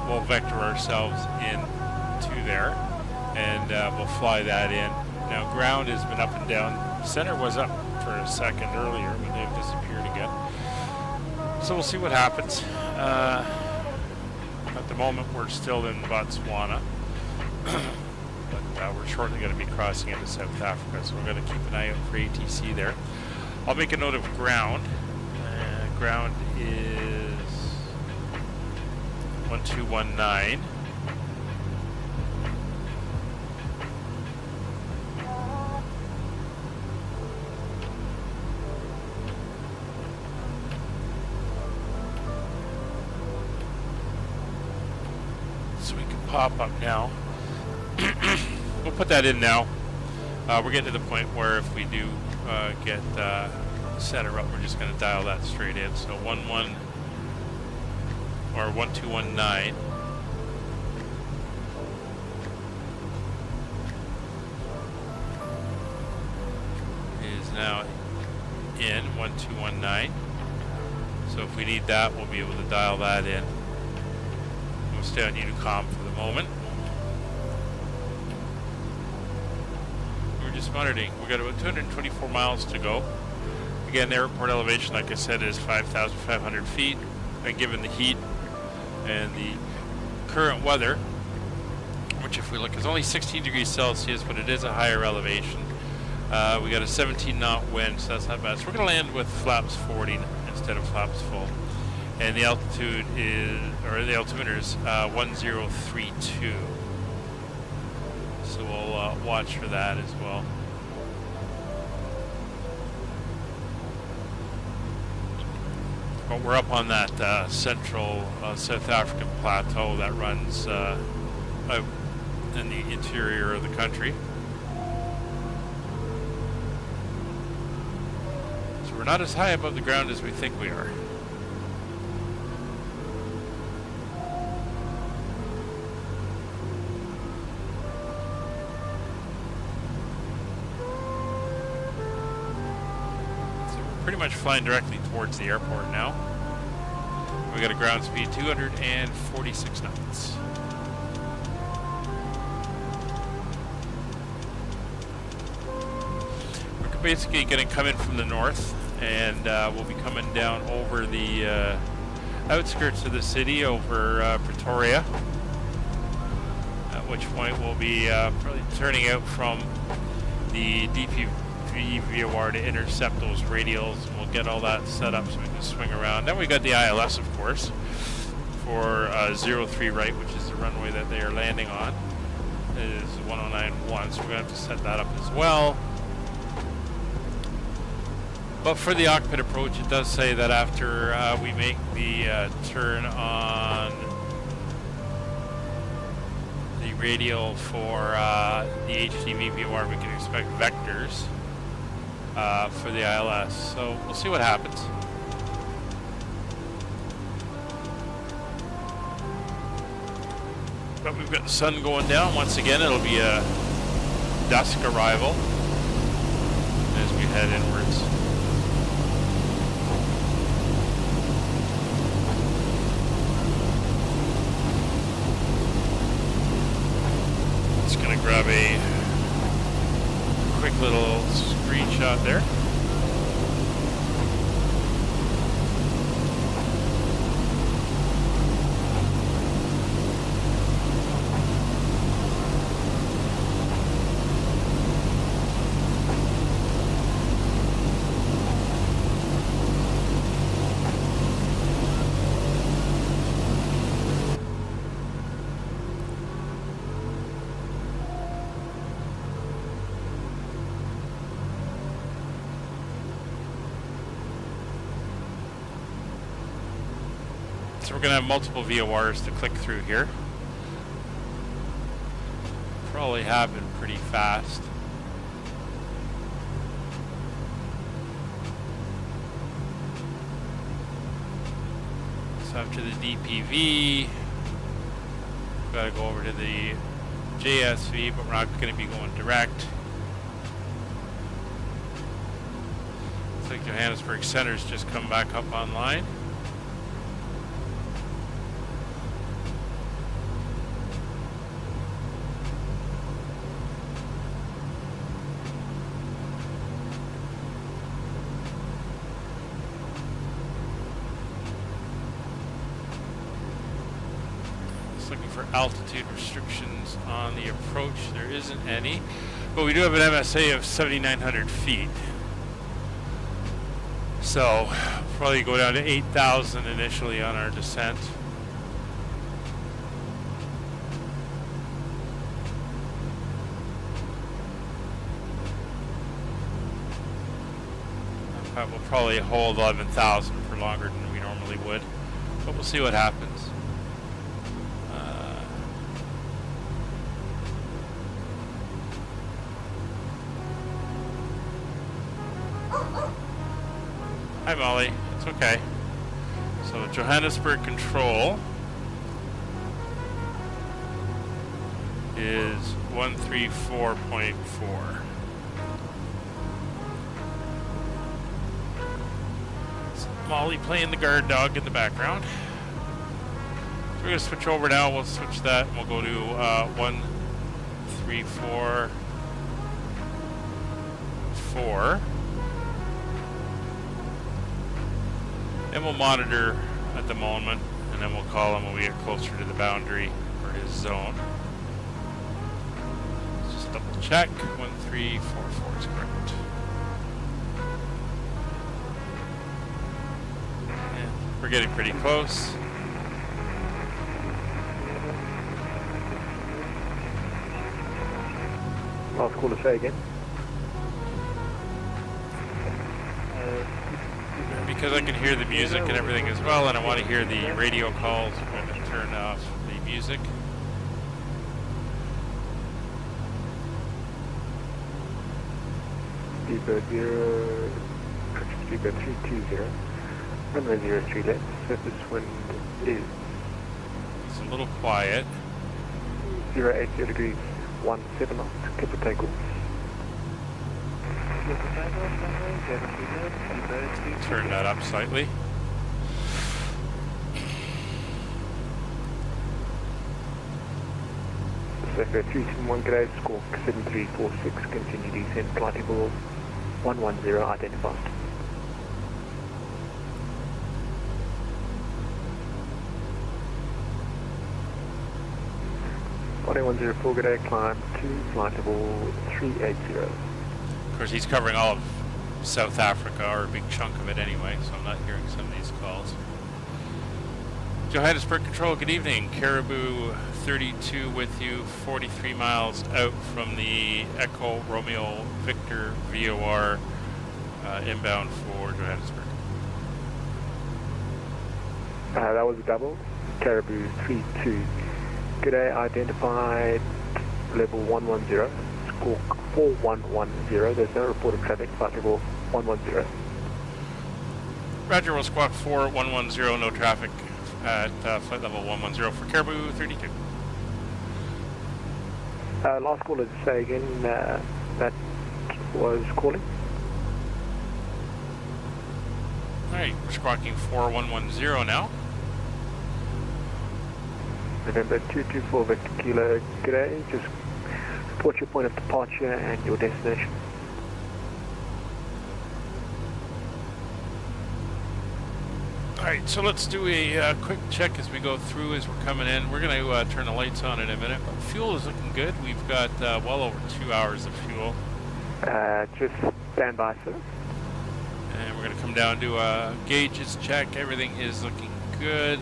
We'll vector ourselves into there, and we'll fly that in. Now, ground has been up and down. Center was up for a second earlier, but they've disappeared again. So we'll see what happens. At the moment, we're still in Botswana, but we're shortly going to be crossing into South Africa, so we're going to keep an eye out for ATC there. I'll make a note of ground. Ground is 1219. Pop up now. We'll put that in now. We're getting to the point where if we do get center up, we're just going to dial that straight in. So 11 or 1219 is now in 1219. So if we need that, we'll be able to dial that in. We'll stay on Unicom for the moment. We're just monitoring. We've got about 224 miles to go. Again, the airport elevation, like I said, is 5,500 feet. And given the heat and the current weather, which if we look is only 16 degrees Celsius, but it is a higher elevation. We got a 17 knot wind, so that's not bad. So we're going to land with flaps 40 instead of flaps full. And the altitude is, or the altimeter is 1032. So we'll watch for that as well. But we're up on that central South African plateau that runs out in the interior of the country. So we're not as high above the ground as we think we are. Pretty much flying directly towards the airport now. We got a ground speed 246 knots. We're basically going to come in from the north, and we'll be coming down over the outskirts of the city over Pretoria, at which point we'll be probably turning out from the DPV VATSim to intercept those radials, and we'll get all that set up so we can swing around. Then we got the ILS, of course, for 03 right, which is the runway that they are landing on. It is 1091, so we're going to have to set that up as well. But for the cockpit approach, it does say that after we make the turn on the radial for the HTV VOR, we can expect vectors for the ILS. So we'll see what happens. But we've got the sun going down once again. It'll be a dusk arrival as we head inwards. Just gonna grab a quick little screenshot there. So we're going to have multiple VORs to click through here. Probably happen pretty fast. So after the DPV, we've got to go over to the JSV, but we're not going to be going direct. Looks like Johannesburg Center's just come back up online. Looking for altitude restrictions on the approach. There isn't any, but we do have an MSA of 7,900 feet. So probably go down to 8,000 initially on our descent. We'll probably hold 11,000 for longer than we normally would, but we'll see what happens. Hi Molly, it's okay. So Johannesburg control is 134.4. Molly playing the guard dog in the background. So we're going to switch over now. We'll switch that and we'll go to 134.4. And we'll monitor at the moment, and then we'll call him when we get closer to the boundary or his zone. Let's just double check. 1344 is correct. And we're getting pretty close. Last call to say again. Because I can hear the music and everything as well, and I want to hear the radio calls, I'm going to turn off the music. Speedbird 320, runway 03 left, surface wind is... It's a little quiet. 080 degrees, 17 knots, Capetown takeoff. Turn that up slightly. Lusaka 371 grade, score 7346, continue descent, flight level 110 identified. 1810, good day, climb to flight level 380. Of course, he's covering all of South Africa, or a big chunk of it anyway, so I'm not hearing some of these calls. Johannesburg Control, good evening. Caribou 32 with you, 43 miles out from the Echo Romeo Victor VOR inbound for Johannesburg. That was a double. Caribou 32. Good day, identified level 110, squawk 4110. There's no reported traffic, flight level 110. Roger, we'll squawk 4110, no traffic at flight level 110 for Caribou 32. Last caller, say again, that was calling. Alright, we're squawking 4110 now. November 224 Victor Kilo, good day. Just report your point of departure and your destination. Alright, so let's do a quick check as we go through as we're coming in. We're going to turn the lights on in a minute, but fuel is looking good. We've got well over 2 hours of fuel. Just stand by, sir. And we're going to come down, do a gauges check. Everything is looking good.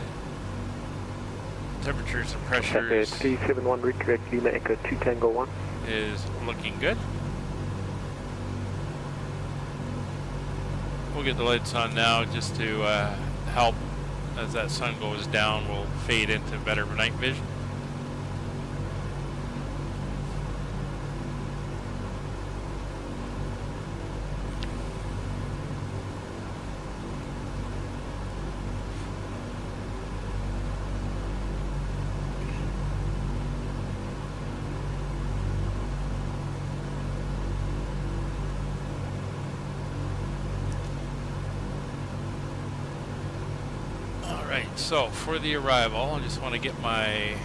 Temperatures and pressures 371 route correct, Lima Echo 2 Tango 1 is looking good. We'll get the lights on now just to help as that sun goes down. We'll fade into better night vision. So for the arrival, I just want to get my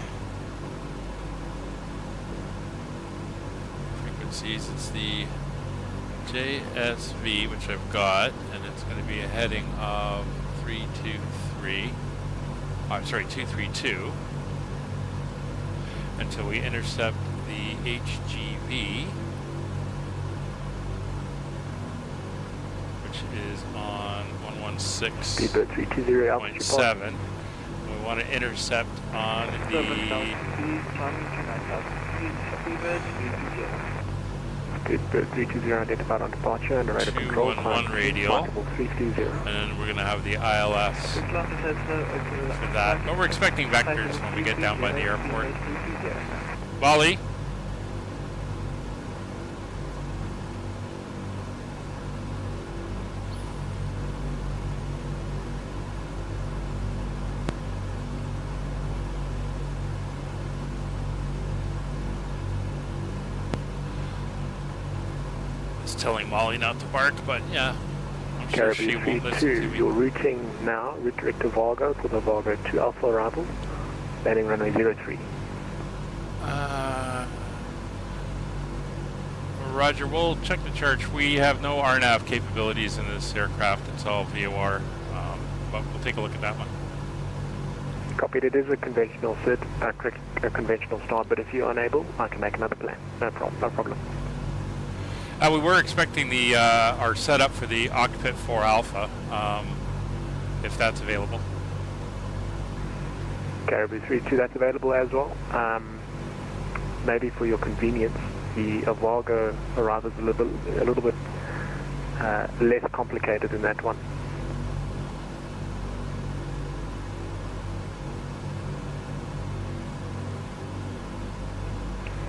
frequencies. It's the JSV, which I've got, and it's going to be a heading of 232 until we intercept the HGV, which is on 116.7. We want to intercept on the Speedbird 320 identified on departure and radar control 211 radial, 320. and we're going to have the ILS for that, but we're expecting vectors when we get down by the airport. Bali. Telling Molly not to bark, but yeah, I'm sure she won't listen to me. You're routing now, route direct to Vargo for the Vargo 2 Alpha arrival, landing runway 03. Roger, we'll check the chart. We have no RNAV capabilities in this aircraft. It's all VOR, but we'll take a look at that one. Copied. It is a conventional sit, a conventional start, but if you're unable, I can make another plan. No problem. We were expecting the our setup for the Octopit 4 Alpha, if that's available. Caribou 32, that's available as well. Maybe for your convenience, the Vargo arrival is a little bit less complicated than that one.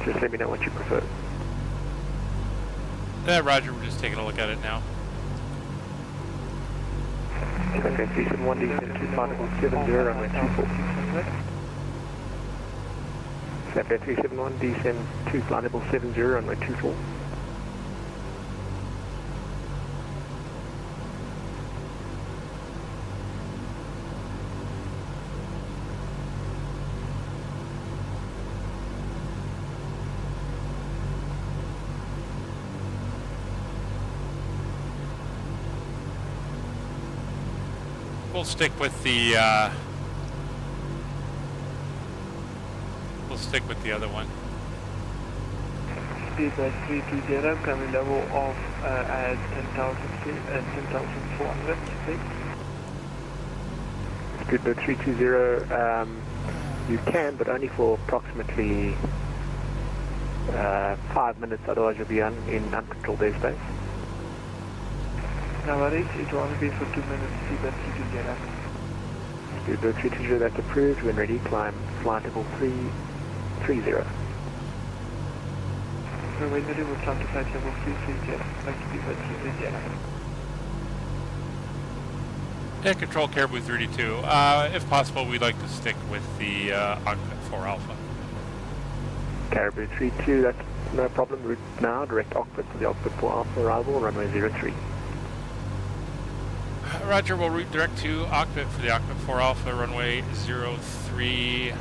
Just let me know what you prefer. Roger, we're just taking a look at it now. Okay, 371 descent 2570, runway 24. Zambia 371 descent 2 flight level 70, runway 24. We'll stick with the we'll stick with the other one. Speedbird 320, can we level off at 10,400 feet? Speedbird 320, you can, but only for approximately 5 minutes, otherwise you'll be in uncontrolled airspace. No worries, it will only be for 2 minutes, Speedbird 320. Speedbird 320, that's approved. When ready, climb flight level 330. So when ready, we'll climb to flight level 330, like Speedbird 330. Yeah, control Caribou 32. If possible, we'd like to stick with the Octet 4 Alpha. Caribou 32, that's no problem. Route now, direct Octet for the Octet 4 Alpha arrival, runway 03. Roger, we'll route direct to Octet for the Octet 4 Alpha, runway 03,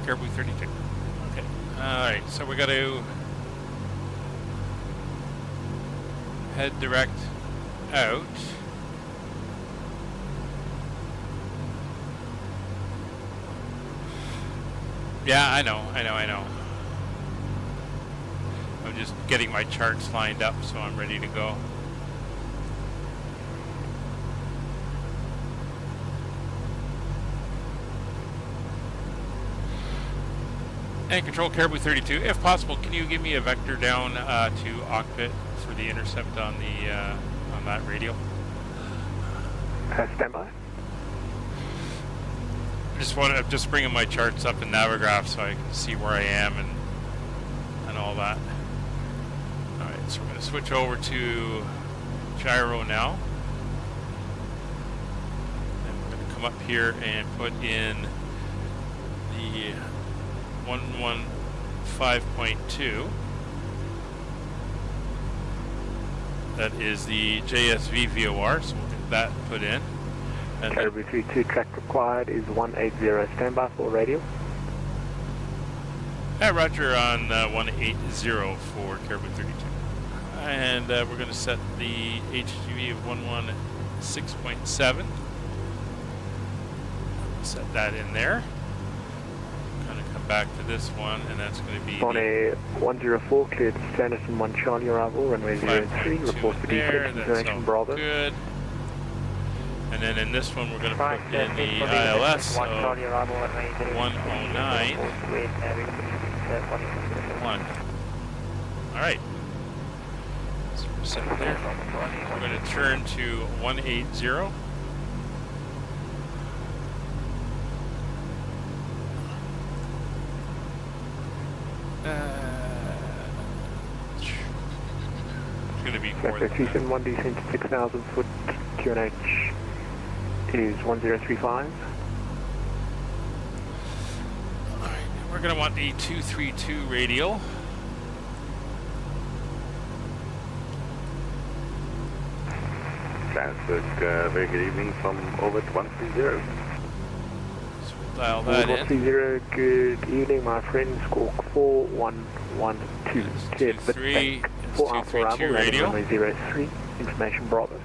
Caribou 32. Okay, alright, so we got to head direct out. Yeah, I know. I'm just getting my charts lined up so I'm ready to go. And control Caribou 32. If possible, can you give me a vector down to Octet for the intercept on the on that radio? Standby. I'm just bringing my charts up in Navigraph so I can see where I am and all that. All right, so we're going to switch over to gyro now. And we're going to come up here and put in the 115.2. That is the JSV VOR, so we'll get that put in. And Caribou 32, track required is 180, standby for radio. Roger on 180 for Caribou 32. And we're going to set the HGV of 116.7. Set that in there. Kind of come back to this one, and that's going to be Bonnet 104, cleared Sanderson 1 Charlie arrival, runway 03, report for descent, destination Bravo. Good. And then in this one, we're going to put in the ILS of 109. 1. All right. So we're set there. We're going to turn to 180. It's going to be more than that. 1 descent to 6,000 foot, QNH is 1035. Alright, we're going to want the 232 radial. Johannesburg, very good evening from orbit 130. So we'll dial that in. 130, good evening, my friend. Squawk 4112. Cleared Bitbank 4 Alpha arrival, runway 03, information Bravo.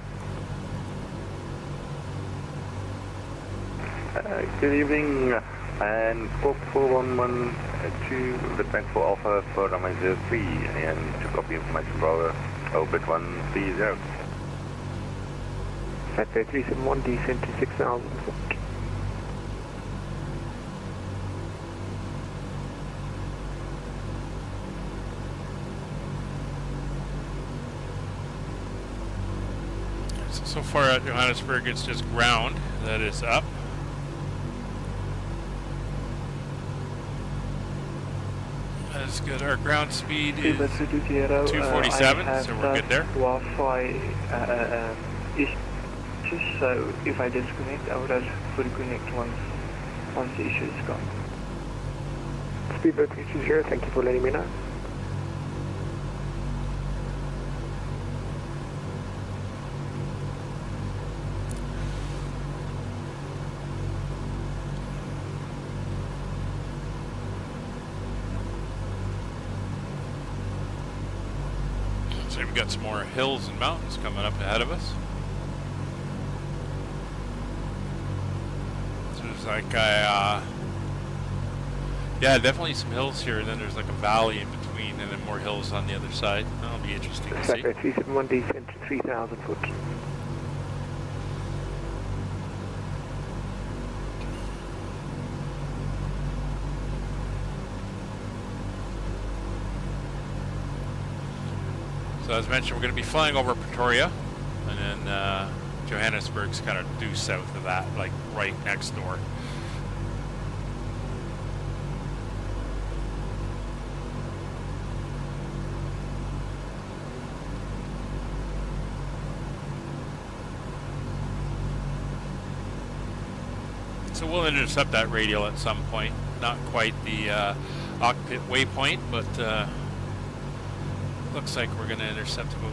Good evening, and Squawk 4112, Bitbank 4 Alpha for runway 03, and to copy information Bravo, orbit 130. At 371, descent to 6,000 foot. So far at Johannesburg, it's just ground that is up. That's good. Our ground speed is 247, so we're good there. Wi-Fi issues, so if I disconnect, I would have to reconnect once the issue is gone. Speedbird 320, thank you for letting me know. So we've got some more hills and mountains coming up ahead of us. So it's like I Yeah, definitely some hills here, and then there's like a valley in between, and then more hills on the other side. That'll be interesting to see. Lusaka 371 descent to 3,000 foot. So as mentioned, we're going to be flying over Pretoria, and then Johannesburg's kind of due south of that, like right next door. So we'll intercept that radial at some point. Not quite the cockpit waypoint, but looks like we're going to intercept about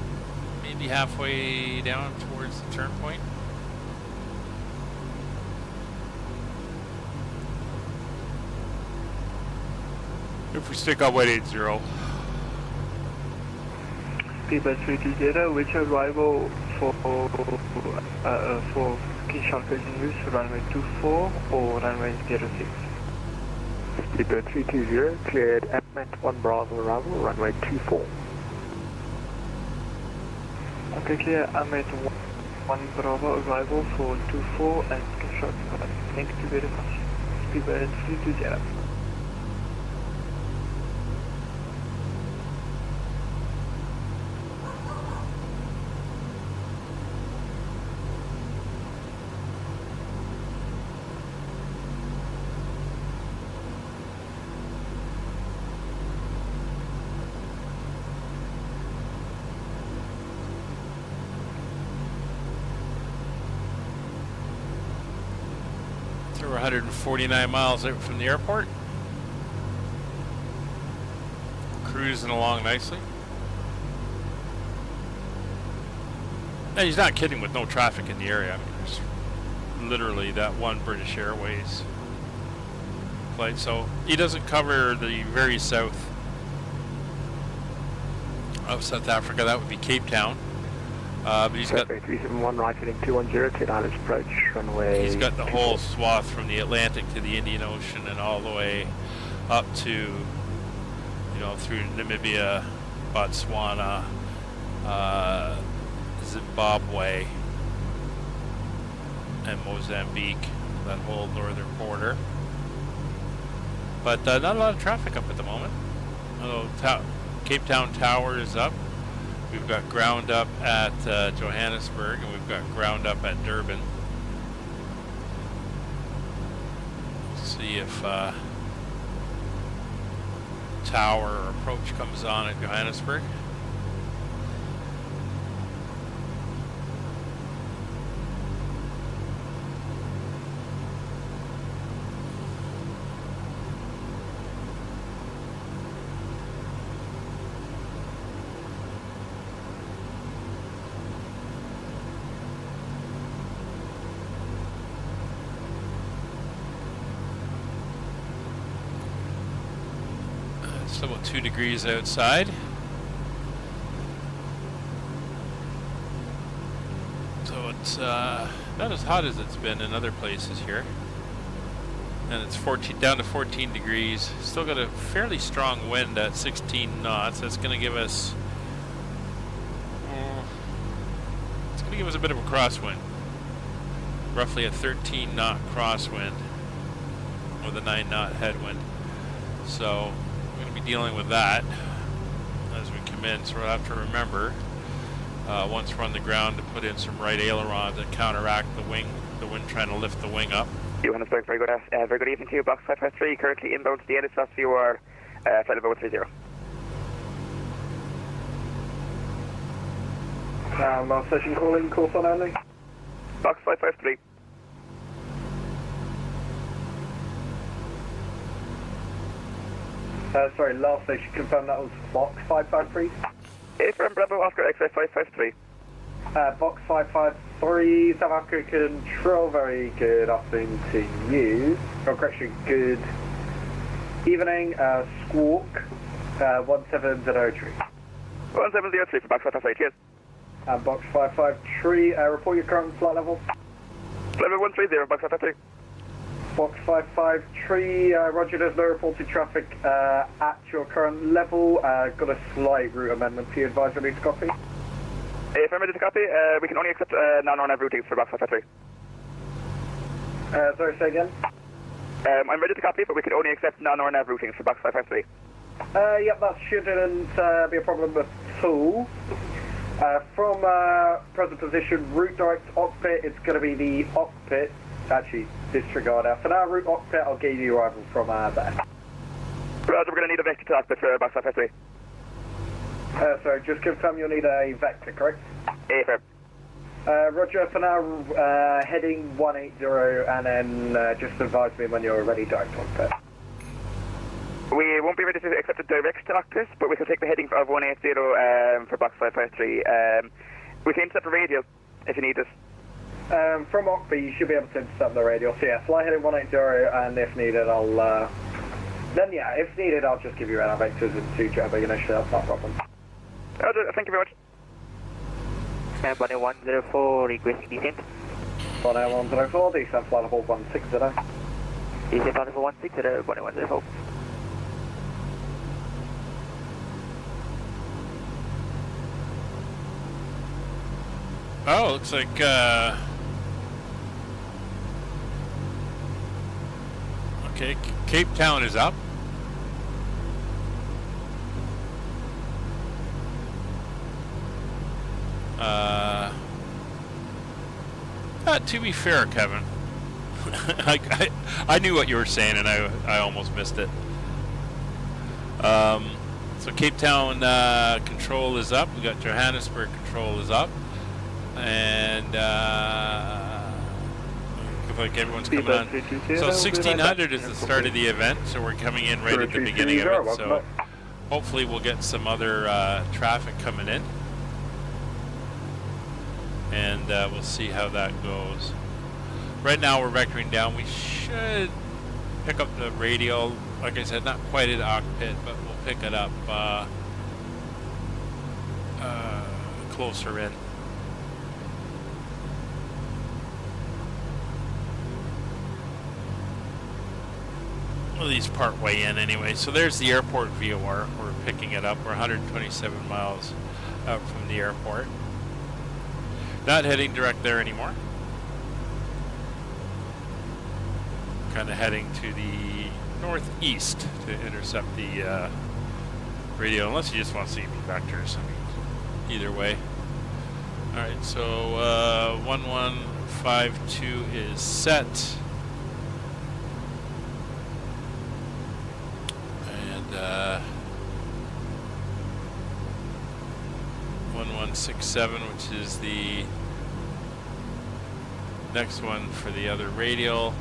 maybe halfway down towards the turn point. If we stick on 180. Speedbird 320, which arrival for Kinshasa closing routes for runway 24 or runway 06? Speedbird 320, cleared at Mach 1 Bravo arrival, runway 24. Okay, clear Ahmed 1 Bravo arrival for 24 and Kinshasa. Thank you very much. Speedbird 320. We're 149 miles out from the airport. Cruising along nicely. And he's not kidding with no traffic in the area. I mean, there's literally that one British Airways flight. So he doesn't cover the very south of South Africa. That would be Capetown. But he's got 371 right heading 210, cleared islands approach, runway. He's got the whole swath from the Atlantic to the Indian Ocean and all the way up to, you know, through Namibia, Botswana, Zimbabwe, and Mozambique, that whole northern border. But not a lot of traffic up at the moment. Cape Town Tower is up. We've got ground up at Johannesburg, and we've got ground up at Durban. Let's see if tower or approach comes on at Johannesburg. It's about 2 degrees outside. So it's not as hot as it's been in other places here. And it's down to 14 degrees. Still got a fairly strong wind at 16 knots. That's going to give us a bit of a crosswind. Roughly a 13 knot crosswind with a 9 knot headwind. So we're going to be dealing with that as we come in. So we'll have to remember once we're on the ground to put in some right ailerons and counteract the wind trying to lift the wing up. Johannesburg, very good evening to you. Box 553, currently inbound to the NSS VAOR, flight level 30. Last session calling, course on only. Box 553. Sorry, last station confirmed that was box 553. From Bravo, Oscar X-ray 553. Box 553, South Africa Control, very good afternoon to you. Oh, correction, good evening, Squawk, 1703. 1703 for Box 553, cheers. Box 553, report your current flight level. Flight level 130, Box 553. Box 553, roger, there's no reported traffic at your current level. Got a slight route amendment to your advisory to copy. If I'm ready to copy, we can only accept non-RNAV routings for box 553. Sorry, say again? I'm ready to copy, but we can only accept non-RNAV routings for box 553. Yep, that shouldn't be a problem at all. From present position, route direct Oxpit, it's going to be the Oxpit. Actually, disregard that. For now, route Oxpit, I'll get you arrival from there. Roger, we're going to need a vector to Oxpit for box 553. Sorry, just confirm you'll need a vector, correct? Affirm. Roger, for now, heading 180, and then just advise me when you're ready, direct Oxpit. We won't be ready to accept a direct to Octus, but we can take the heading of 180 for box 553. We can intercept the radio if you need us. From Oxby, you should be able to intercept the radio. So yeah, fly heading 180, and if needed, I'll then yeah, if needed, I'll just give you radar vectors into Java. You know, sure, that's not a problem. Roger, thank you very much. 104 requesting descent. 104, descent flight level 160. Descent flight level 160, 104. Oh, looks like okay, Capetown is up. To be fair, Kevin, I knew what you were saying, and I almost missed it. So Capetown control is up. We got Johannesburg control is up, and looks like everyone's coming on. So 1600 is the start of the event, so we're coming in right at the beginning of it. So hopefully we'll get some other traffic coming in. And we'll see how that goes. Right now we're vectoring down. We should pick up the radio. Like I said, not quite at Ockpit, but we'll pick it up closer in. Well, these part way in anyway. So there's the airport VOR. We're picking it up. We're 127 miles out from the airport. Not heading direct there anymore. Kind of heading to the northeast to intercept the radio, unless you just want to see vectors. I mean, either way. Alright, so 1152 is set. And 1167, which is the next one for the other radial.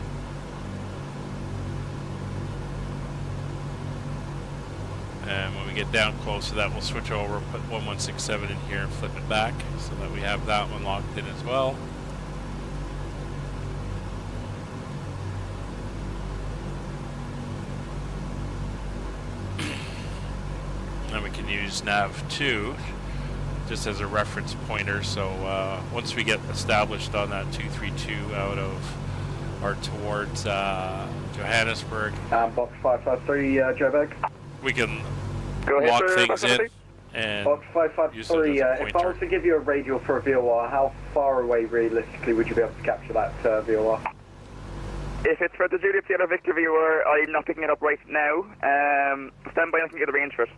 And when we get down close to that, we'll switch over, put 1167 in here and flip it back so that we have that one locked in as well. And we can use nav 2 just as a reference pointer, so once we get established on that 232 out of or towards Johannesburg, box 553 Joburg, we can Go ahead, lock things in and box 553 use it as a if I was to give you a radial for a VOR, how far away realistically would you be able to capture that VOR? If it's for the Juliet Sierra Victor VOR, I'm not picking it up right now. Stand by and I can get a range for it.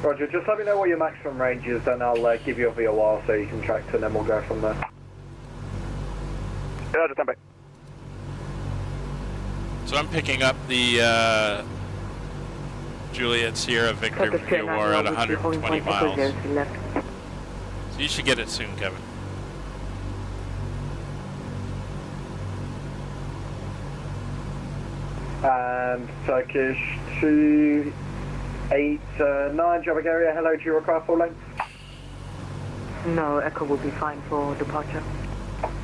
Roger, just let me know what your maximum range is, then I'll give you a VOR so you can track to, and then we'll go from there. Yeah, just stand by. So I'm picking up the Juliet Sierra Victor VOR at 120 miles. So you should get it soon, Kevin. And Turkish 289 Joburg area, hello, do you require full length? No, Echo will be fine for departure.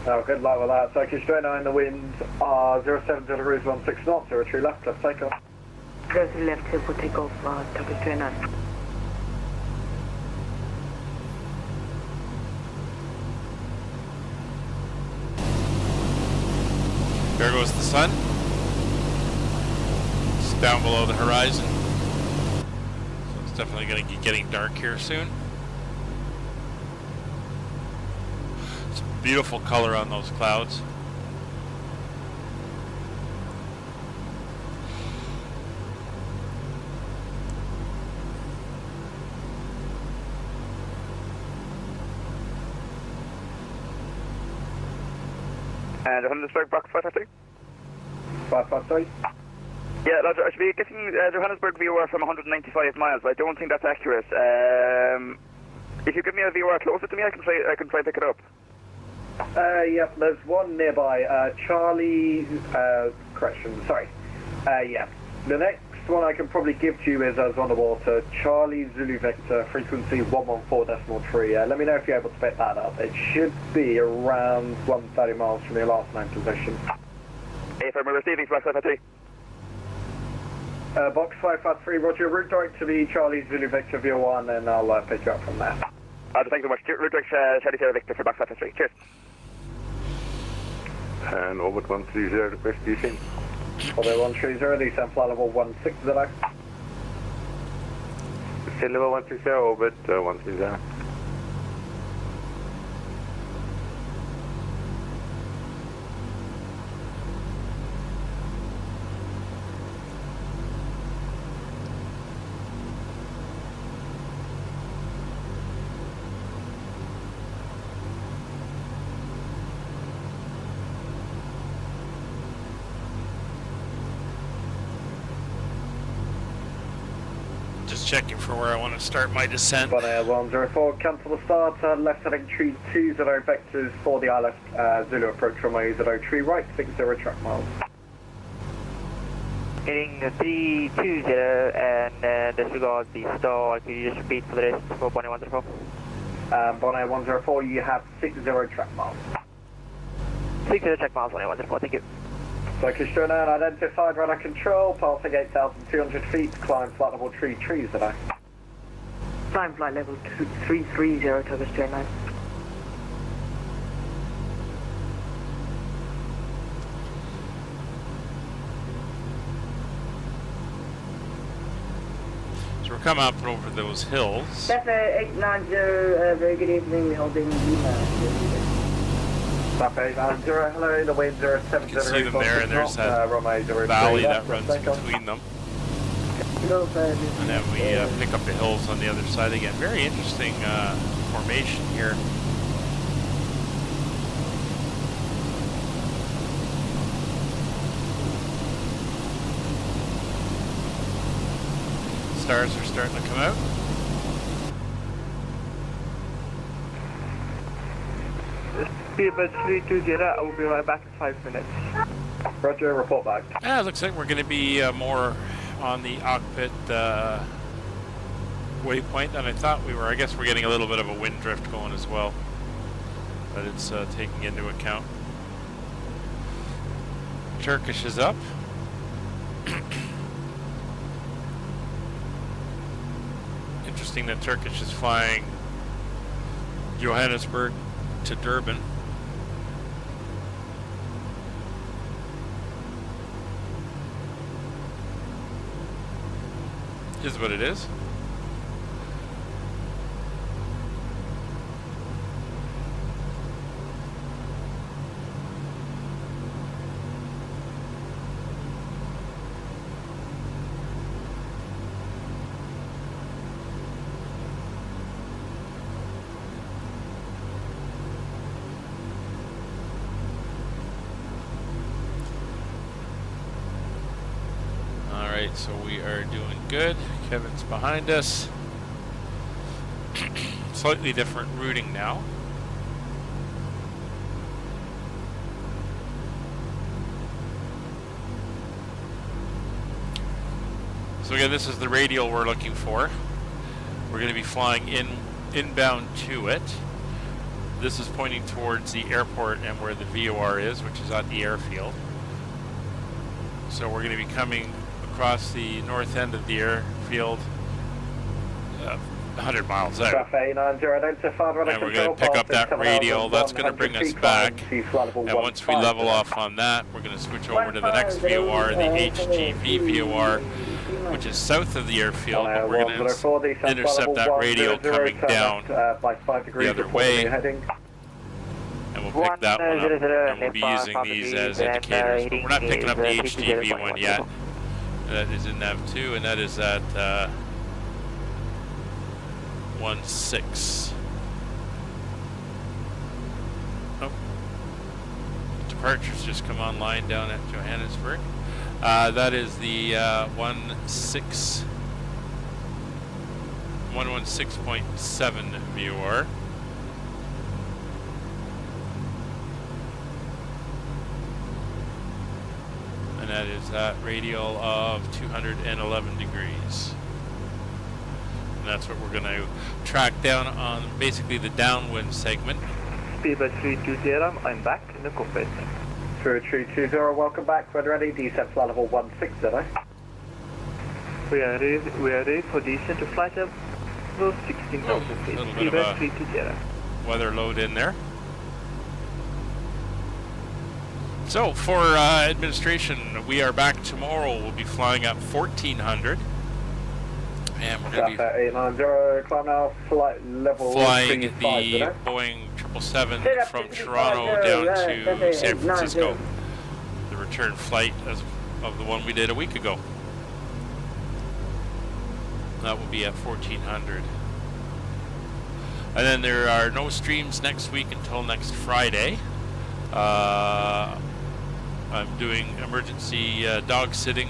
Oh, good luck with that. Turkish 289, the winds are 07 degrees 16 knots, 03 left, let's take off. 03 left, here for takeoff, Turkish 289. There goes the sun. It's down below the horizon. So it's definitely going to be getting dark here soon. It's a beautiful color on those clouds. And Johannesburg, box 553. 553. Yeah, Roger, I should be getting Johannesburg VOR from 195 miles, but I don't think that's accurate. If you give me a VOR closer to me, I can try and pick it up. Yep, there's one nearby. Charlie, correction, sorry. Yeah. The next one I can probably give to you is as on the water. Charlie Zulu Victor, frequency 114.3. Let me know if you're able to pick that up. It should be around 130 miles from your last known position. If I'm receiving box 553. Box 553, roger, route direct to the Charlie Zulu Victor VO1, and I'll pick you up from there. Thank you so much. Route direct Charlie Zulu Victor for box 553. Cheers. And orbit 130, request descent. Orbit 130, descent flight level 16, is that right? Descent level 130, orbit 130. Checking for where I want to start my descent. 104, cancel the start, left heading tree 20 vectors for the ILS Zulu approach from 80 tree right, 60 track miles. Heading 320 and disregard the star. Could you just repeat for the rest for Bonnie 104? Bonnie 104, you have 60 track miles. 60 track miles, Bonnie 104, thank you. Cyclist shown unidentified radar control, passing 8,200 feet, climb flight level 3 trees today. Climb flight level 330 to the straight line. So we're coming up over those hills. Pepper 890, very good evening, we're holding Lima. Papa 890, hello, the wind 070. You can see them there, and there's that valley that runs between them. And then we pick up the hills on the other side again. Very interesting formation here. Stars are starting to come out. Speedbird 320, I will be right back in 5 minutes. Roger, report back. Yeah, it looks like we're going to be more on the Ockpit waypoint than I thought we were. I guess we're getting a little bit of a wind drift going as well, but it's taking into account. Turkish is up. Interesting that Turkish is flying Johannesburg to Durban. Is what it is. So we are doing good. Kevin's behind us. Slightly different routing now. So again, this is the radial we're looking for. We're going to be flying inbound to it. This is pointing towards the airport and where the VOR is, which is at the airfield. So we're going to be coming across the north end of the airfield, 100 miles out. Traffic 90, identified on a And we're going control to pick up path, that radial. That's going to bring us back. feet, level And once we level off on that, we're going to switch over to the next VOR, the HGV VOR, which is south of the airfield. But we're going to intercept that radial coming down by 5 degrees the other way. heading. And we'll pick that one up, and we'll be using these as indicators. But we're not picking up the HGV one yet. That is in nav2, and that is at 16. Oh. Departures just come online down at Johannesburg. That is the 116.7 VOR. And that is that radial of 211 degrees. And that's what we're going to track down on basically the downwind segment. Speedbird 320, I'm back in the cockpit. 320, welcome back. When ready, descent flight level 160. We are ready for descent to flight level 16,000 feet. Speedbird 320. Weather load in there. So for administration, we are back tomorrow. We'll be flying at 1400. And we're going to be 890, climb now, flight level flying the 35, Boeing 777 from Toronto down to San Francisco. The return flight of the one we did a week ago. That will be at 1400. And then there are no streams next week until next Friday. I'm doing emergency dog sitting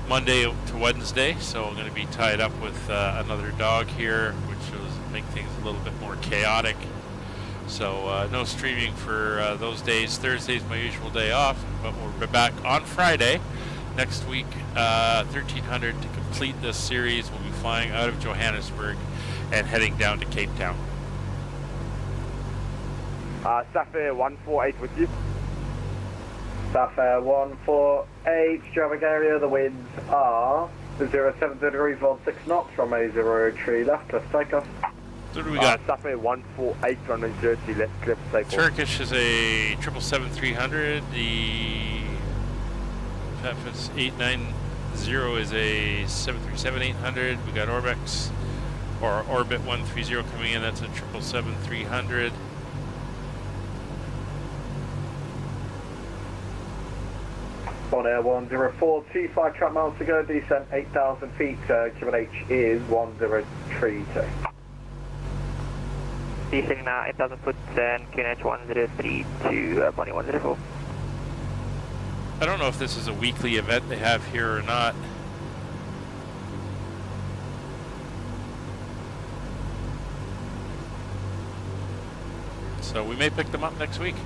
Monday to Wednesday, so I'm going to be tied up with another dog here, which will make things a little bit more chaotic. So no streaming for those days. Thursday's my usual day off, but we'll be back on Friday next week, 1300 to complete this series. We'll be flying out of Johannesburg and heading down to Capetown. Sapphire 148 with you. Sapphire 148, traffic area, the winds are 070 degrees, 16 knots, runway 03 left, let's take off. So what do we got? Sapphire 148, runway 03 left, clear for takeoff. Turkish is a 777-300, the FS 890 is a 737-800, we got Orbex, or Orbit 130 coming in, that's a 777-300. On air 104, 25 track miles to go, descent 8,000 feet, QNH is 1032. Descending now 8,000 foot and QNH 103 to Bonnie 104. I don't know if this is a weekly event they have here or not. So we may pick them up next week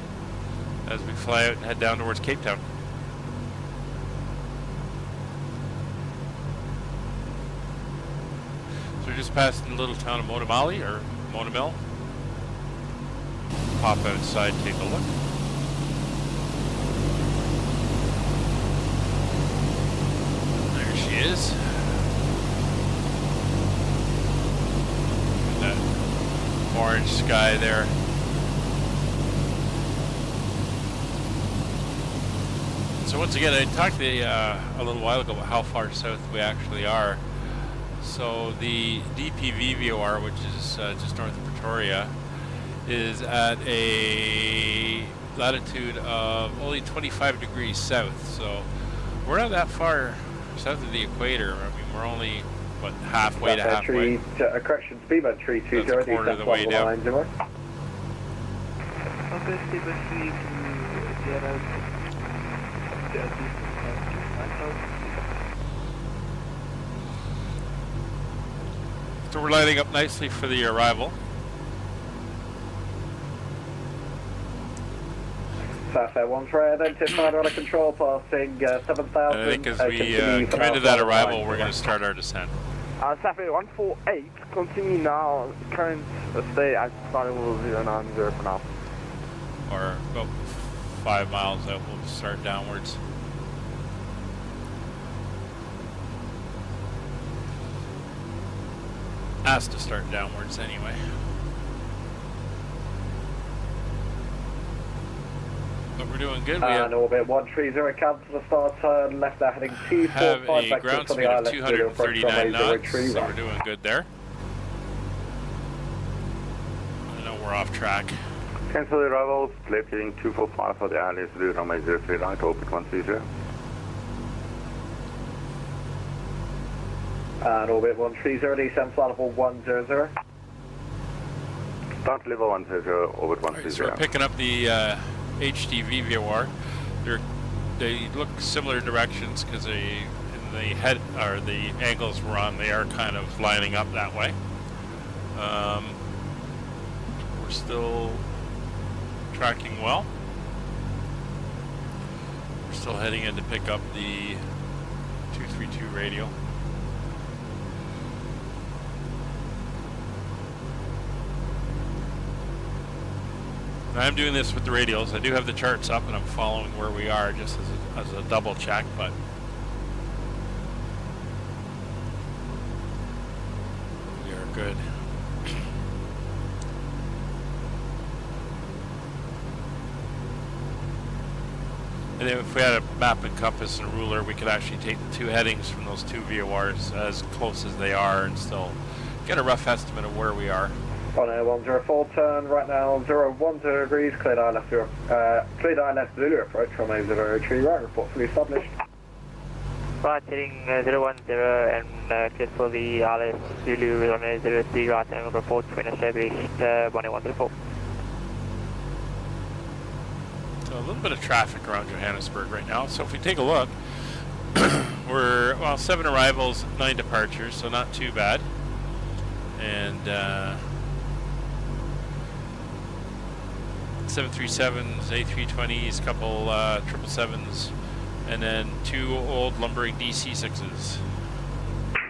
as we fly out and head down towards Capetown. So we're just past the little town of Monamali or Monamel. Pop outside, take a look. There she is. That orange sky there. So once again, I talked to you a little while ago about how far south we actually are. So the DPV VOR, which is just north of Pretoria, is at a latitude of only 25 degrees south. So we're not that far south of the equator. I mean, we're only, what, halfway to halfway. Correction, Speedbird 320. That's a quarter of the way down. Okay, Speedbird 3 to So we're lining up nicely for the arrival. Sapphire 13, identified on a control passing 7,000. I think as we come into that arrival, we're going to start our descent. Sapphire 148, continue now, current stay at starting level 090 for now. Or about 5 miles out, we'll start downwards. has to start downwards anyway. But we're doing good. We And orbit 130, cancel the start turn, left there heading 245 have a back ground to the speed of island. 239 knots, so we're doing good there. I know we're off track. Cancel the arrivals, left heading 245 for the island, runway 03 right, orbit 130. And orbit 130, descent flight level 100. Start level 130, orbit 130. Right, so we're picking up the HDV VOR. They look similar directions because in the head or the angles we're on, they are kind of lining up that way. We're still tracking well. We're still heading in to pick up the 232 radio. I'm doing this with the radials. I do have the charts up and I'm following where we are just as a double check, but we are good. And then if we had a map and compass and a ruler, we could actually take the two headings from those two VORs as close as they are and still get a rough estimate of where we are. On a 104 turn, right now 010 degrees, cleared eye left Zulu approach from a 03 right, report fully established. Right, heading 010 and cleared for the RS Zulu on a 03 right angle report, twin established 18104. So a little bit of traffic around Johannesburg right now. So if we take a look, we're, well, 7 arrivals, 9 departures, so not too bad. And 737s, A320s, couple 777s, and then 2 old lumbering DC-6s.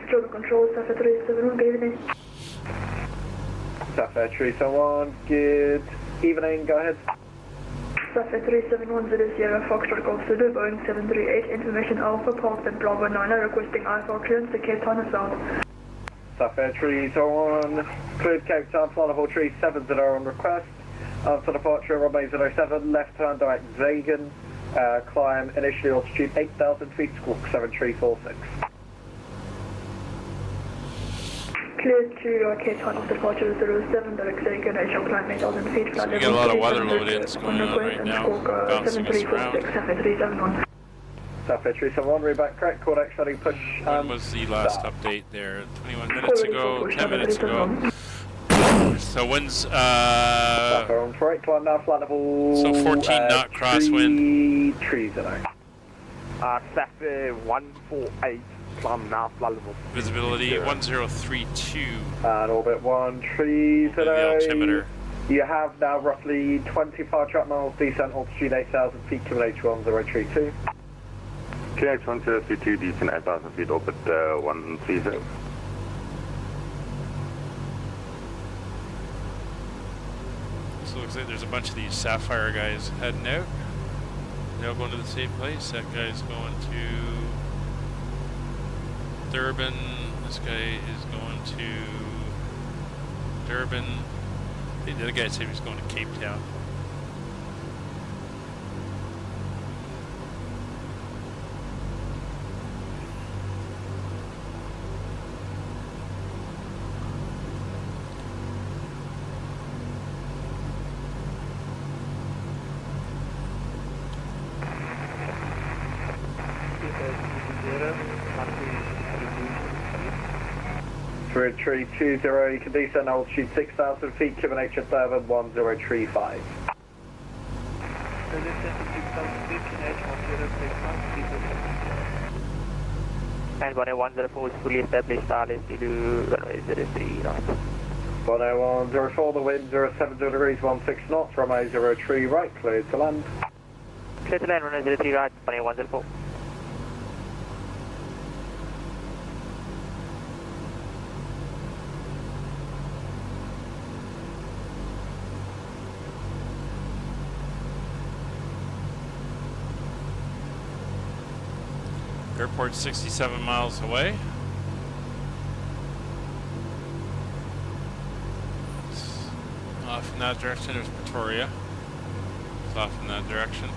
Global Control, Safari 371, good evening. Safari 371, good evening, go ahead. Safari 37100, Foxtrot Golf Zulu, Boeing 738, information Alpha, parked at Bravo 9, requesting IFR clearance to Capetown and south. Safari 371, cleared Capetown, flight level 37s that are on request. For departure, runway 07, left turn direct Zagan, climb initially altitude 8,000 feet, squawk 7346. Cleared to Cape Town of departure 07, direct Zagan, initial climb 8,000 feet, flight So we get a lot of weather load-ins going on right now, bouncing us around. Safari 371. Safari 371, read back correct, Cordex heading push. When was the last update there? 21 minutes ago, 10 minutes ago. So wind's on right, climb now, flight level. So 14 knot crosswind. Trees in there. Safari 148, climb now, flight level. Visibility 1032. And orbit 1 trees The today. altimeter. You have now roughly 25 track miles, descent altitude 8,000 feet, QH 1032. QH 1032, descent 8,000 feet, orbit 130. So it looks like there's a bunch of these Sapphire guys heading out. They're all going to the same place. That guy's going to Durban. This guy is going to Durban. The other guy said he was going to Cape Town. For 320, you can descend altitude 6,000 feet, QH at Durban 1035. And 10104 is fully established, RS Zulu, runway 03 right. 10104, the wind 070 degrees 16 knots, runway 03 right, cleared to land. Clear to land, runway 03 right, 10104. Airport's 67 miles away. in that direction. There's Pretoria. It's off in that direction.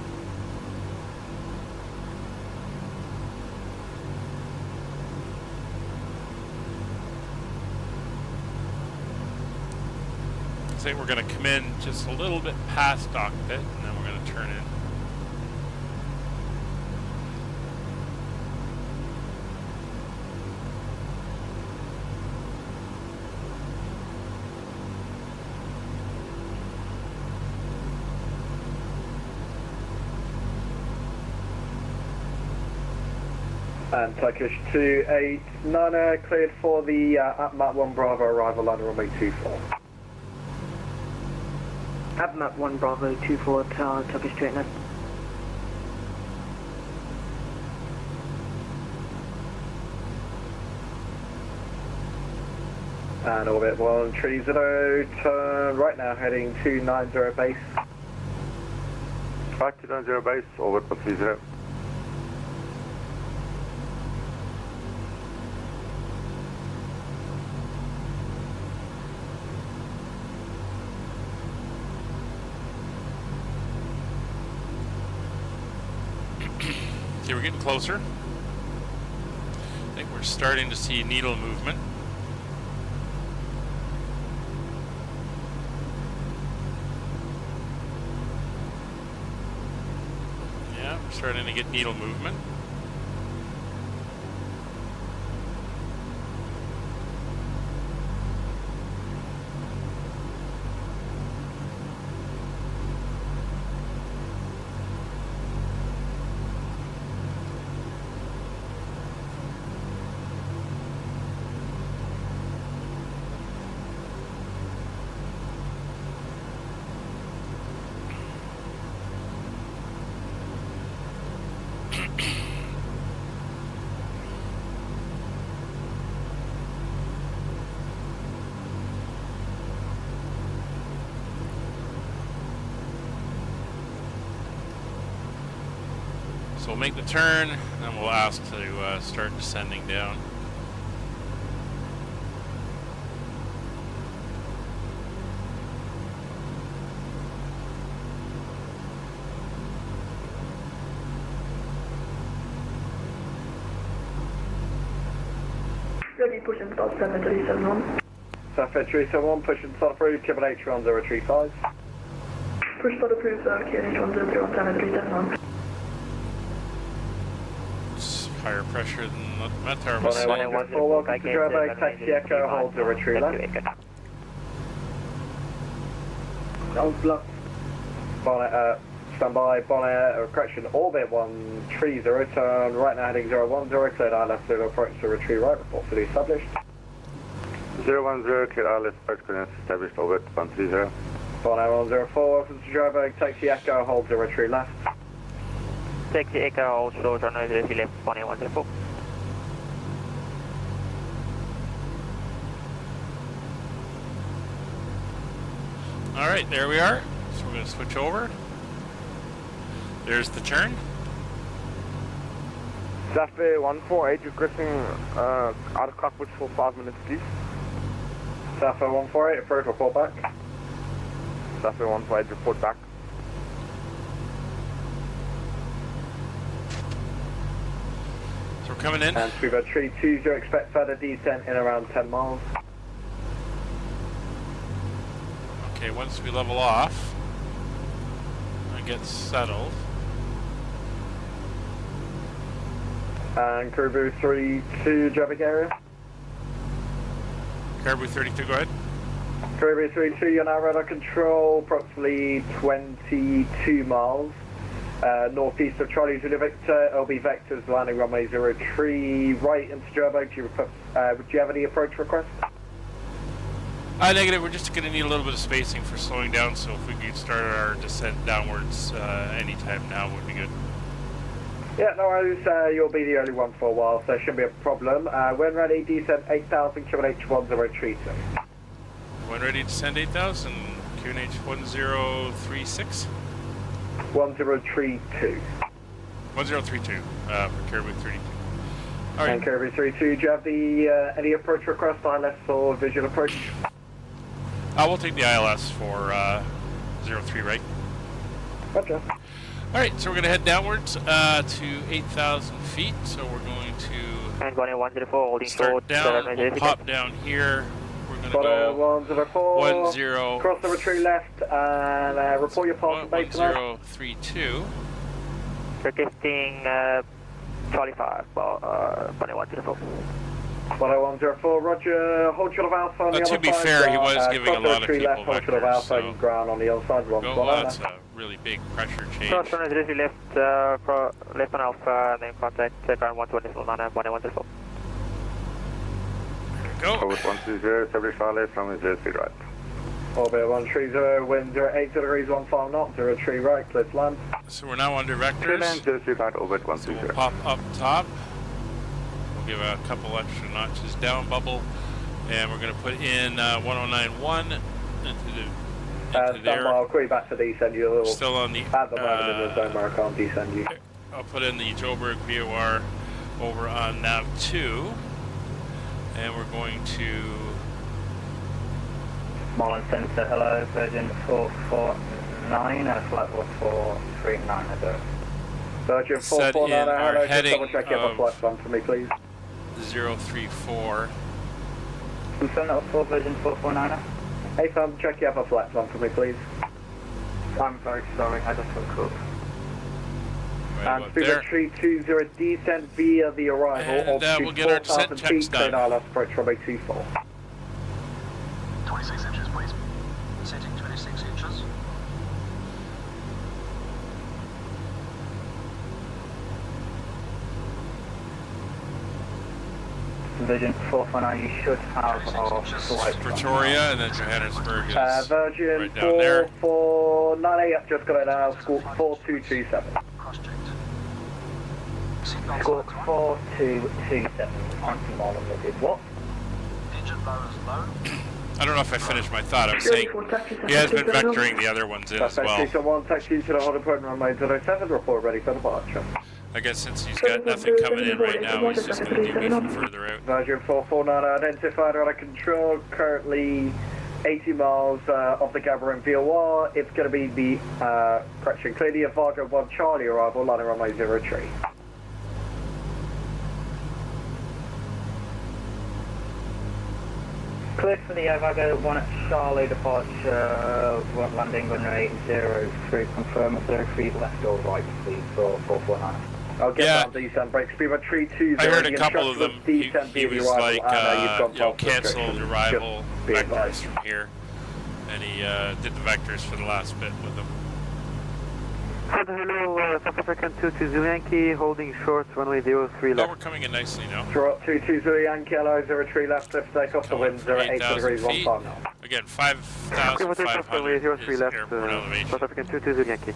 I think we're going to come in just a little bit past Cockpit, and then we're going to turn in. And Turkish 289 cleared for the Mach 1 Bravo arrival line runway 24. At Mach 1 Bravo 24 tower, Turkish 289. And orbit 130, turn right now heading 290 base. 5290 base, orbit 130. Okay, we're getting closer. I think we're starting to see needle movement. Yeah, we're starting to get needle movement. So we'll make the turn, and we'll ask to start descending down. Ready, push and start 7371. Southwest 371, push and start approved, Kevin H1035. Push start approved, KNH 1031, 7371. Higher pressure than the Metar was. 114, welcome to Joburg, taxi Echo, hold the retreat left. Hold block. Bonnet, standby, Bonnet, correction, orbit 130, turn right now heading 010, cleared ILS, approach to retreat right, report fully established. 010, cleared ILS, approach coordinates established, orbit 130. Bonnet 104, welcome to Joburg, taxi Echo, hold the retreat left. Taxi Echo, hold short on 0 left, 104. Alright, there we are. So we're going to switch over. There's the turn. Safi 148 requesting out of cockpit for 5 minutes, please. Safi 148, approved, report back. Safi 148, report back. So we're coming in. And we've got tree 2, expect further descent in around 10 miles. Okay, once we level off and get settled. And Caribou 32, Joburg area. Caribou 32, go ahead. Caribou 32, you're now radar control, approximately 22 miles. Northeast of Charlie Zulu Victor, LB Vectors, landing runway 03, right into Joburg. Do you have any approach requests? Negative, we're just going to need a little bit of spacing for slowing down, so if we could start our descent downwards anytime now would be good. Yeah, no worries, you'll be the only one for a while, so it shouldn't be a problem. When ready, descent 8000, QNH 1032. When ready, descend 8000, QNH 1036. 1032. 1032 for Caribou 32. All right. And Caribou 32, do you have the any approach request, ILS or visual approach? We'll take the ILS for 03 right. Roger. Alright, so we're going to head downwards to 8,000 feet. So we're going to And 104, holding start down, we'll pop down here. We're going to go 104, 10, cross the retreat left, and report your path to base tonight. 1032. Requesting Charlie 5, 104. 104, roger, hold short of Alpha on the other side. To be fair, he was giving a lot of people left, hold short of vectors, Alpha and ground on the other side. that's a really big pressure change. Cross runner 03 left, left on Alpha, and then contact ground 124, 114. Go. Over 120, 75 left, from 03 right. Orbit 130, wind 80 degrees, 15 knots, 03 right, clear to land. So we're now under vectors. 03 right, orbit So 120. we'll pop up top. We'll give a couple extra notches down bubble. And we're going to put in 1091 into there. I'll call you back to descend you. Still on the... At the moment in the zone where I can't descend you. I'll put in the Joburg VOR over on nav 2. And we're going to... Marlin Center, hello, Virgin 449, flight 439, Virgin set 449, in our hello, just heading double check you have a flight plan for me, please. 034. Confirm that was 4 Virgin 449. Hey, Sam, check you have a flight plan for me, please. I'm very sorry, I just got cooked. Right And speed 320, descent via the arrival and, of we'll get our descent 4,000 checks feet, done. clear ILS approach runway 24. 26 inches, please. Setting 26 inches. Vision 449, you should have our flight. Pretoria, and then Johannesburg is Virgin right down there. 449, I've just got it now, score 4227. Cross-checked. Score 4227, anti-Marlin limited, what? Engine lowers low. I don't know if I finished my thought. I was saying he has been vectoring the other ones in as well. Taxi 1, taxi to the holding point runway 07, report ready for departure. I guess since he's got nothing coming in right now, he's just going to do me from further out. Virgin 449 identified out of control, currently 80 miles off the Gabriel VOR. It's going to be the, correction, clear the Vargo 1 Charlie arrival, landing runway 03. Cleared for the Vargo 1 at Charlie, departure, landing runway 03, confirm 03 left or right, please, for 449. I'll get down descent break speed by 320. I heard a couple of them. He was like, cancel the arrival vectors from here. And he did the vectors for the last bit with them. Hello, South African 220 Yankee, holding short, runway 03 left. Oh, we're coming in nicely now. Drop 220 Yankee, hello, 03 left, lift take off the wind, 08 degrees, 15 knots. Again, 5,500 is airport elevation. South African 220 Yankee.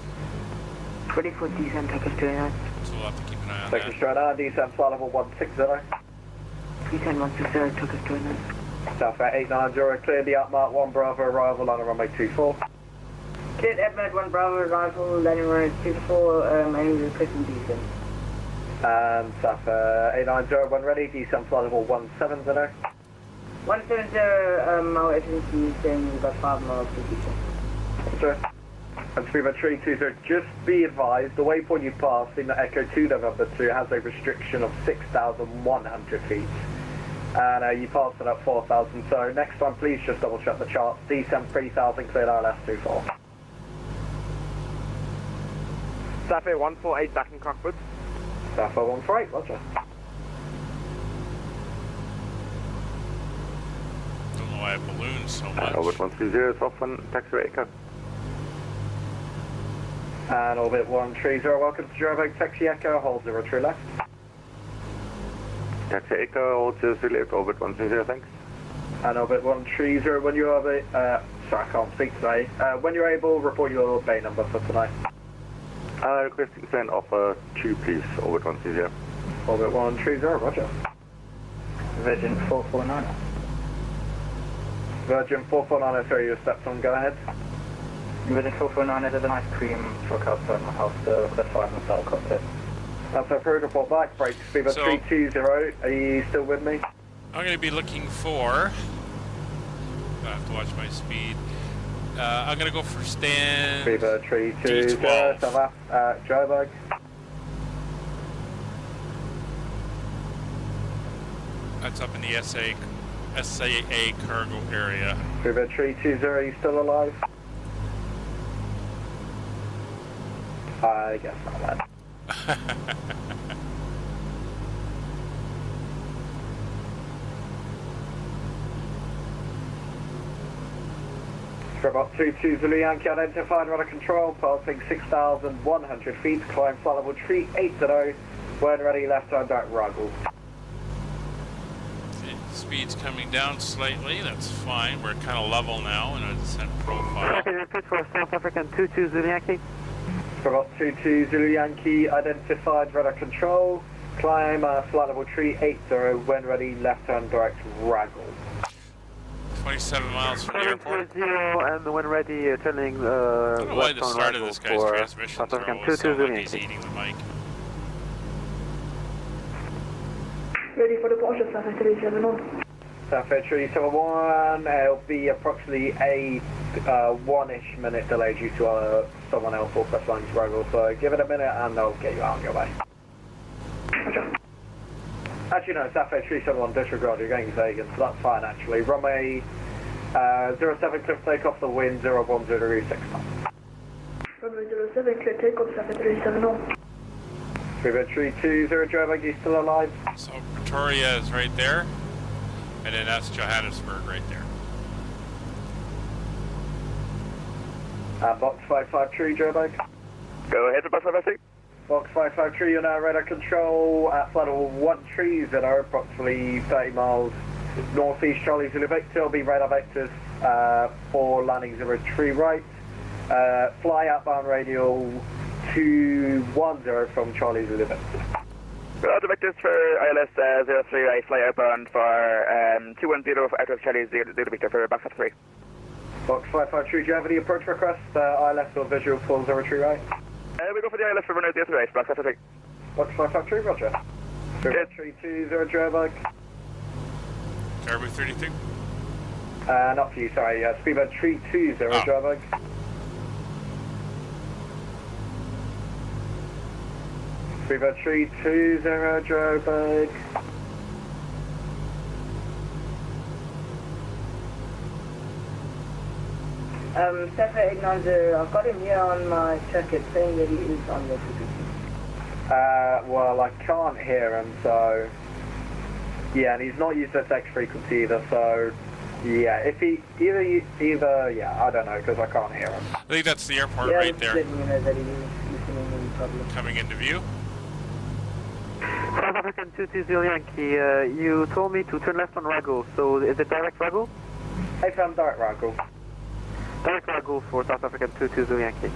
24 descent, take us to 9. So we'll have to keep an eye on Take that. us straight out, descent flight level 160. Descent 160, took us to 9. South at 890, clear the upmark 1 Bravo arrival, landing runway 24. Cleared Edmund 1 Bravo arrival, landing runway 24, and requesting descent. And South 890, when ready, descent flight level 170. 170, our efficiency is saying about 5 miles to descent. Sir. And speed by 320, just be advised, the waypoint you passed in the Echo 2 November 2 has a restriction of 6,100 feet. And you passed it at 4,000, so next time please just double check the charts. Descent 3,000, cleared ILS 24. Safe 148 back in cockpit. Safe 148, roger. Don't know why I ballooned so much. Orbit 130, soft one, taxi Echo. And orbit 130, welcome to Joburg, taxi Echo, hold 03 left. Taxi Echo, hold 03 left, orbit 130, thanks. And orbit 130, when you are sorry, I can't speak today. When you're able, report your bay number for tonight. Requesting send offer 2, please, orbit 130. Orbit 130, roger. Virgin 449. Virgin 449, sorry, your steps on, go ahead. Virgin 449, there's an ice cream truck outside my house, the 5 and style cockpit. That's approved, report back, break speed by 320, are you still with me? I'm going to be looking for I have to watch my speed. I'm gonna go for stand Beaver 320, D12. Summer, Joburg. That's up in the SAA cargo area. Beaver 320, are you still alive? I guess not, man. Robot 22 Zulu Yankee identified, radar control, passing 6,100 feet, climb flight level 380, when ready, left hand direct Ruggle. Speed's coming down slightly, that's fine. We're kind of level now in a descent profile. Okay, repeat for South African 22 Zulu Yankee. Robot 22 Zulu Yankee identified, radar control, climb flight level 380, when ready, left hand direct Ruggle. 27 miles from the airport. 0 and when ready, turning I don't know why the left on start of Ruggle this guy's for transmission South African throw 22 is Zulu like he's Yankee. eating the mic. Ready for departure, South 371. South 371, it'll be approximately a 1-ish minute delay due to someone else or press line struggle, so give it a minute and they'll get you out on your way. Roger. Actually no, South 371, disregard, you're going Zagan, so that's fine actually. Runway 07 cliff takeoff, the wind 01036 knots. Runway 07, clear takeoff, South 371. 320, Joburg, you still alive? So Pretoria is right there, and then that's Johannesburg right there. Box 553, Joburg. Go ahead for Box 553. Box 553, you're now radar control at flight level 130, approximately 30 miles northeast, Charlie Zulu Victor. Will be radar vectors for landing 03 right. Fly outbound radial 210 from Charlie Zulu Victor. Radar vectors for ILS 03 right, fly outbound for 210 out of Charlie Zulu Victor for Box 553. Box 553, do you have any approach request? ILS or visual for 03 right? We go for the ILS for runway 03 right, Box 553. Box 553, roger. 320 Joburg. Caribou 32. Not for you, sorry. Speedbird 320 Joburg. Speedbird 320 Joburg. Stephen 890, I've got him here on my circuit saying that he is on the frequency. Well, I can't hear him, so... Yeah, and he's not used this X frequency either, so... Yeah, if he... Either yeah, I don't know, because I can't hear him. I think that's the airport Yeah, right there. letting you know that he is listening in problem. Coming into view. South African 22 Yankee, you told me to turn left on Ruggle, so is it direct Ruggle? FM direct Ruggle. Direct Ruggle for South African 22 Yankee.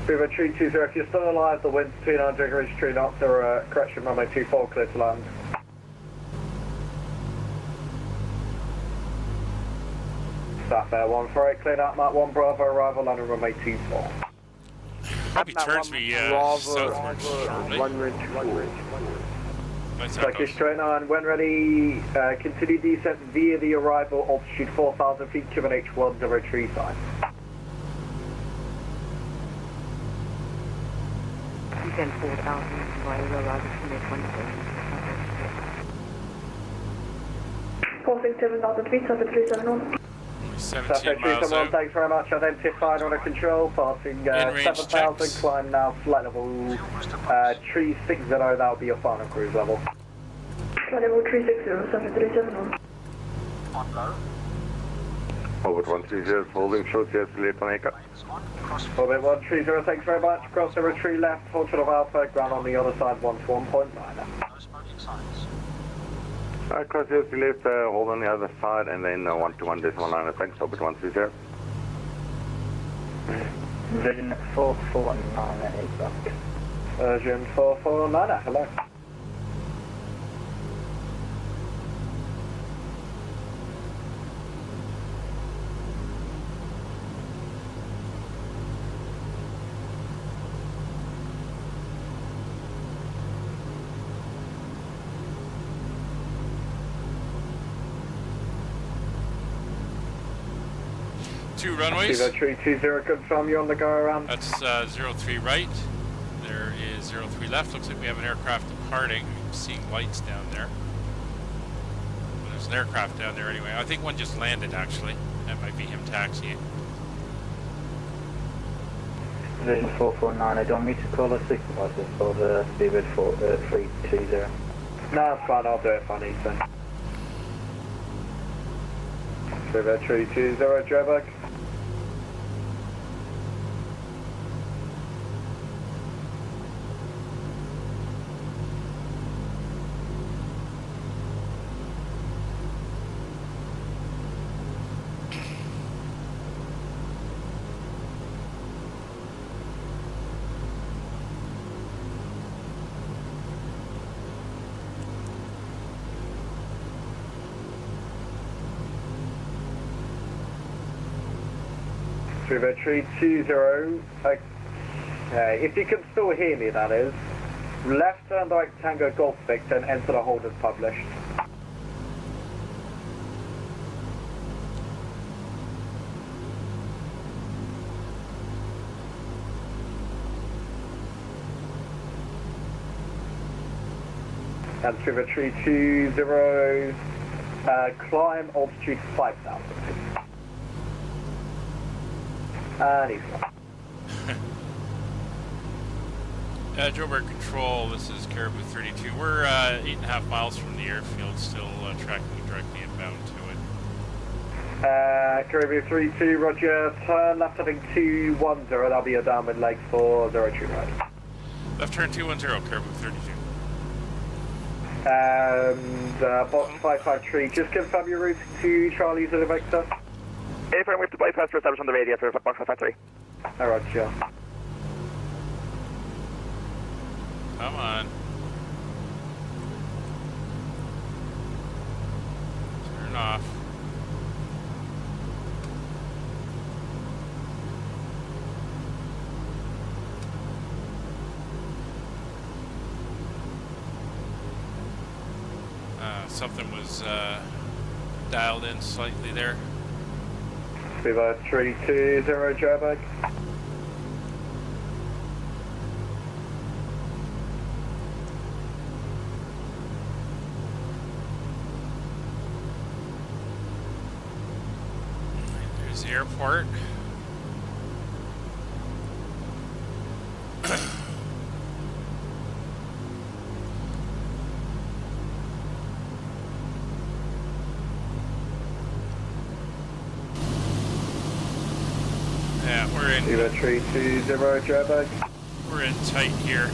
Speedbird 320, if you're still alive, the wind's 29 degrees, 3 knots, or correction, runway 24, clear to land. South Air 148, cleared out, Mark 1 Bravo, arrival, landing runway 24. Hope he turns me southward shortly. Nice Turkish 29, when ready, continue descent via the arrival, altitude 4,000 feet, QNH 103 Descent 4,000, arrival, QNH 103. Passing 7,000 feet, South 371. 17 miles out. Thanks very much. Identified under control, passing 7,000, climb now, flight level 360, that'll be your final cruise level. Flight level 360, South 371. Orbit 130, holding short, yes, late on Eka. Orbit 130, thanks very much. Cross over 3 left, Hotel of Alpha, ground on the other side, 121.9. Cross yes, left, hold on the other side, and then 121.9, thanks, Orbit 130. Version 449 exact. Version 449, hello. 2 runways. Kilo 320, confirm you're on the go around. That's 03 right. There is 03 left. Looks like we have an aircraft departing. I'm seeing lights down there. Well, there's an aircraft down there anyway. I think one just landed actually. That might be him taxiing. Division 449, I don't need to call a supervisor for the Speedbird 320. No, it's fine, I'll do it if I need to. Speedbird 320, Joburg. Speedbird 320, okay, if you can still hear me that is, left turn right Tango Golf Victor and enter the hold as published. And Speedbird 320, climb altitude 5,000. And he's Joburg Control, this is Caribou 32. We're 8.5 miles from the airfield, still tracking directly inbound to it. Caribou 32, roger, turn left heading 210, that'll be a downwind leg for 02 right. Left turn 210, Caribou 32. And box 553, just confirm your route to Charlie Zulu Victor. Affirm, we have to bypass for establish on the radio for box 553. Roger. Come on. Turn off. Something was dialed in slightly there. Speedbird 320, Joburg. There's the airport. Yeah, we're in. Speedbird 320, Joburg. We're in tight here.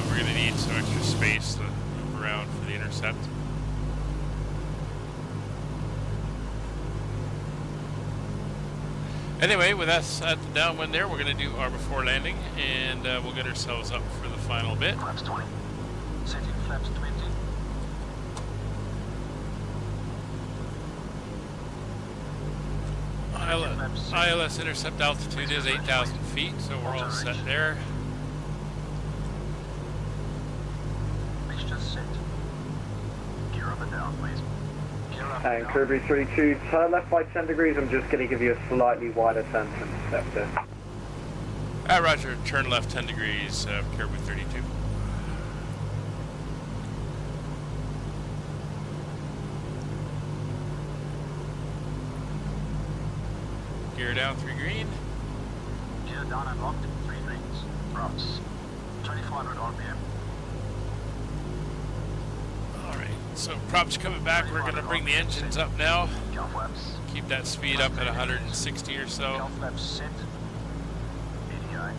We're going to need some extra space to move around for the intercept. Anyway, with us at the downwind there, we're going to do our before landing, and we'll get ourselves up for the final bit. Flaps 20. Setting flaps 20. ILS intercept altitude is 8,000 feet, so we're all set there. Mixture set. Gear up and down, please. Gear up And and Caribou 32, turn left by 10 degrees. I'm just going to give you a slightly wider turn to intercept it. Roger, turn left 10 degrees, Caribou 32. Gear down 3 green. Gear down and locked, 3 greens. Routes. 2400 RPM. Alright, so props coming back. We're going to bring the engines up now. Cow flaps. Keep that speed up at 160 or so. Cow flaps set. VDI.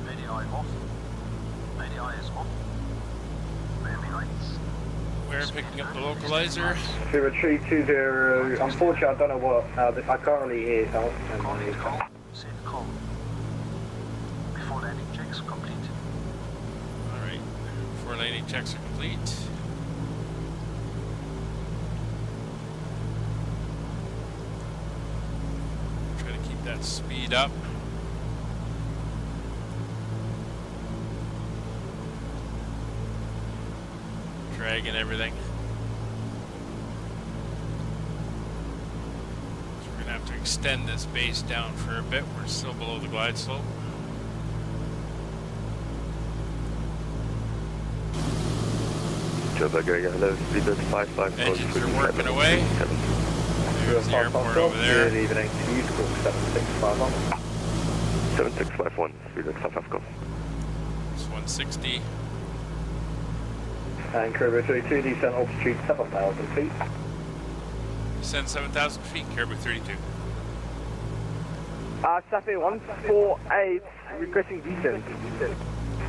VDI off. VDI is off. Landing lights. We're picking up the localizer. Speedbird 320, unfortunately I don't know what, I can't really hear. Calling call. Set call. Before landing checks complete. Alright, before landing checks are complete. Try to keep that speed up. Dragging everything. So we're gonna have to extend this base down for a bit. We're still below the glide slope. Engines are working away. There's the airport over there. Good evening to you, Squawk 7651. 7651, speed at South Africa. It's 160. And Caribou 32, descent altitude 7,000 feet. Descend 7,000 feet, Caribou 32. Safi 148, requesting descent.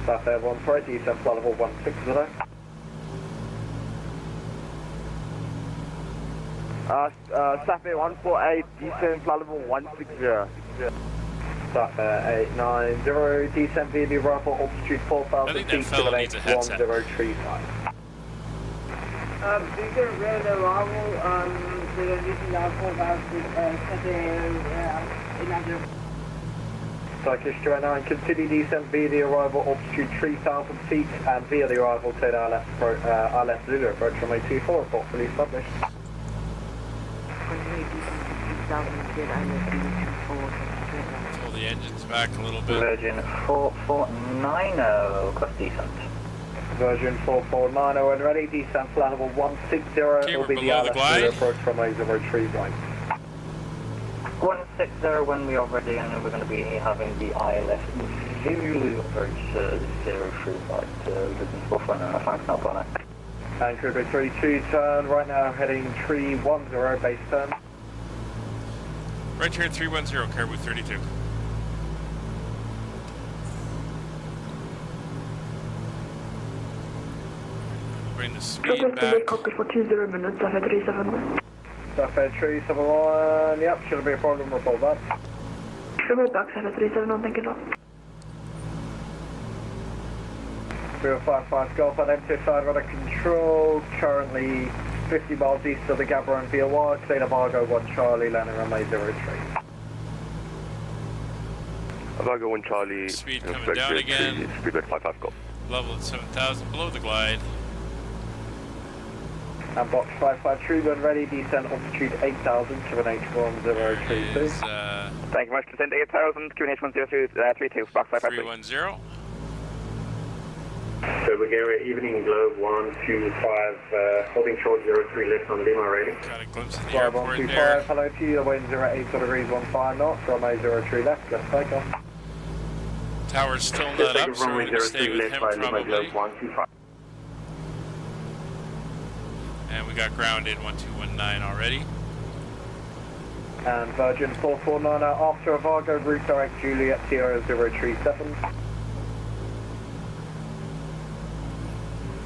Safi 148, descent flight level 160. Safi 148, descent flight level 160. Safi 890, descent via the arrival altitude 4,000 feet to the next 1035. We're going to rail the arrival, we're going to use our 4,000, Turkish 209, continue descent via the arrival altitude 3,000 feet and via the arrival to our left Zulu approach from 824, report fully established. Pull the engines back a little bit. Virgin 4490, cross descent. Version 4490 when ready, descent flight level 160 will be the glide. approach from a 03 right. 160 when we are ready, and we're going to be having the ILS Zulu approach 03 right, looking for thanks now, Bonnet. And Caribou 32 turn, right now heading 310 base turn. Right turn 310, Caribou 32. Bring the speed back. For 20 minutes, Safi 371. Safi 371, yep, shouldn't be a problem, report that. Report back, Safi 371, thank you. 055 Golf on empty side rudder control, currently 50 miles east of the Gaborone VOR, clear of Argo 1 Charlie, landing runway 03. Argo 1 Charlie, speed coming down again. Speed at 55 Golf. Level at 7,000, below the glide. And box 553 when ready, descent altitude 8,000, QNH1032. Thank you much, descent 8,000, QNH1032, box 553. 310. So Bulgaria, evening globe 125, holding short 03 left on Lima rating. Got a glimpse of the Flight airport 125, there. hello to you, the wind 08 degrees 15 knots, runway 03 left, let's take off. Tower's still not up, so we're going to stay with him probably. And we got grounded 1219 already. And Virgin 449 after Vargo, route direct Juliet Sierra 037.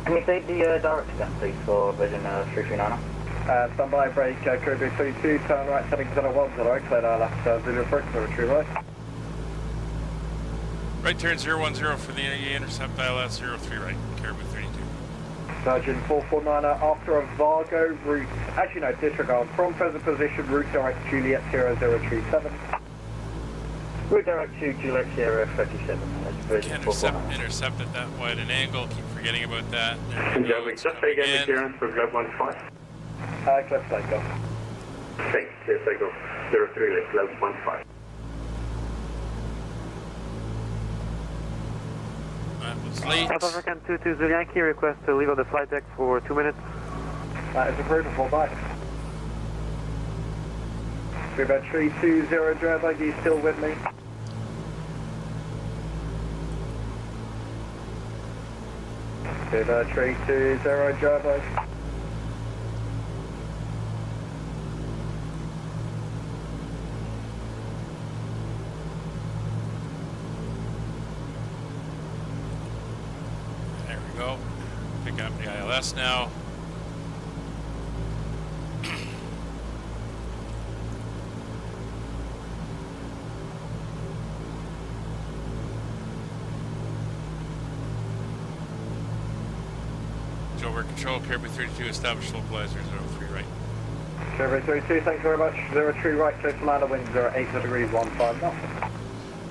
Can you take the direct again, please, for Virgin 339? Standby brake, Caribou 32, turn right, setting 010, clear our left, Zulu approach, 03 right. Right turn 010 for the intercept ILS 03 right, Caribou 32. Virgin 449 after a Vargo, route, actually no, disregard, from present position, route direct Juliet Sierra 037. Route direct to Juliet Sierra 37. Can't intercept at that wide an angle, keep forgetting about that. Joe, just say again the clearance for Globe 15. Cliff takeoff. Thanks, clear takeoff 03 left, Globe 15. That was late. South African 22 Zulu Yankee, request to leave on the flight deck for 2 minutes. That is approved, full back. We've had 320 driver, are you still with me? We've had 320 driver. There we go. Pick up the ILS now. Over control, Caribou 32, establish localizer 03 right. Caribou 32, thank you very much. 03 right, clear to land, wind 08 degrees 15 knots.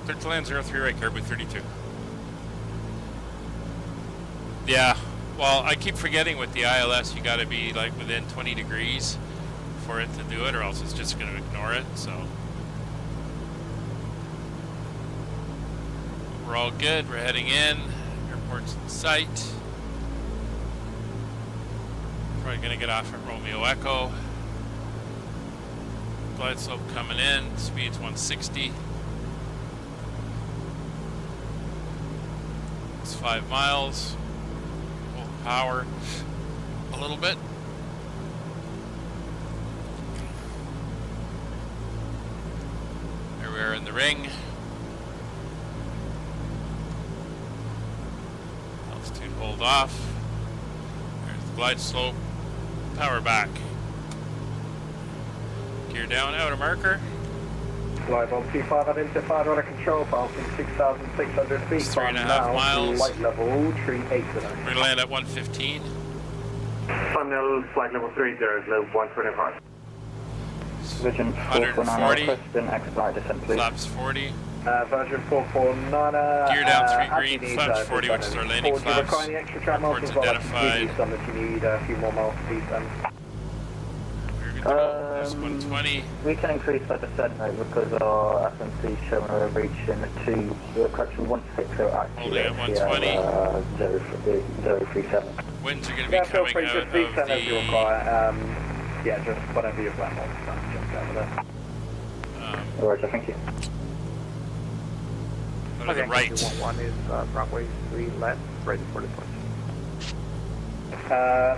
Clear to land 03 right, Caribou 32. Yeah, well, I keep forgetting with the ILS, you gotta be like within 20 degrees for it to do it, or else it's just gonna ignore it, so we're all good. We're heading in. Airport's in sight. Probably gonna get off at Romeo Echo. Glide slope coming in. Speed's 160. It's 5 miles. Hold the power a little bit. There we are in the ring. Altitude hold off. There's the glide slope. Power back. Gear down, outer marker. Glide on T5 identified on a control, passing 6,600 feet. It's 3.5 miles. Flight level 38 today. We're gonna land at 115. Final flight level 30, level 125. Vision 140. Question, expedite descent, please. Flaps 40. Version 449. Gear down 3 green. Flaps 40, which is our landing flaps. Airport's identified. Some if you need a few more miles to descend. We're good to go. There's 120. We can increase that descent rate because our FMC is showing a reach in the correction 160 actually. Holding at 120. 037. Winds are going to be Yeah, feel coming free, out just of descend as you the... require. Yeah, just whatever you plan on. Just over there. Alright, thank you. Go to the right. 1 is runway 3 left, ready for deployment.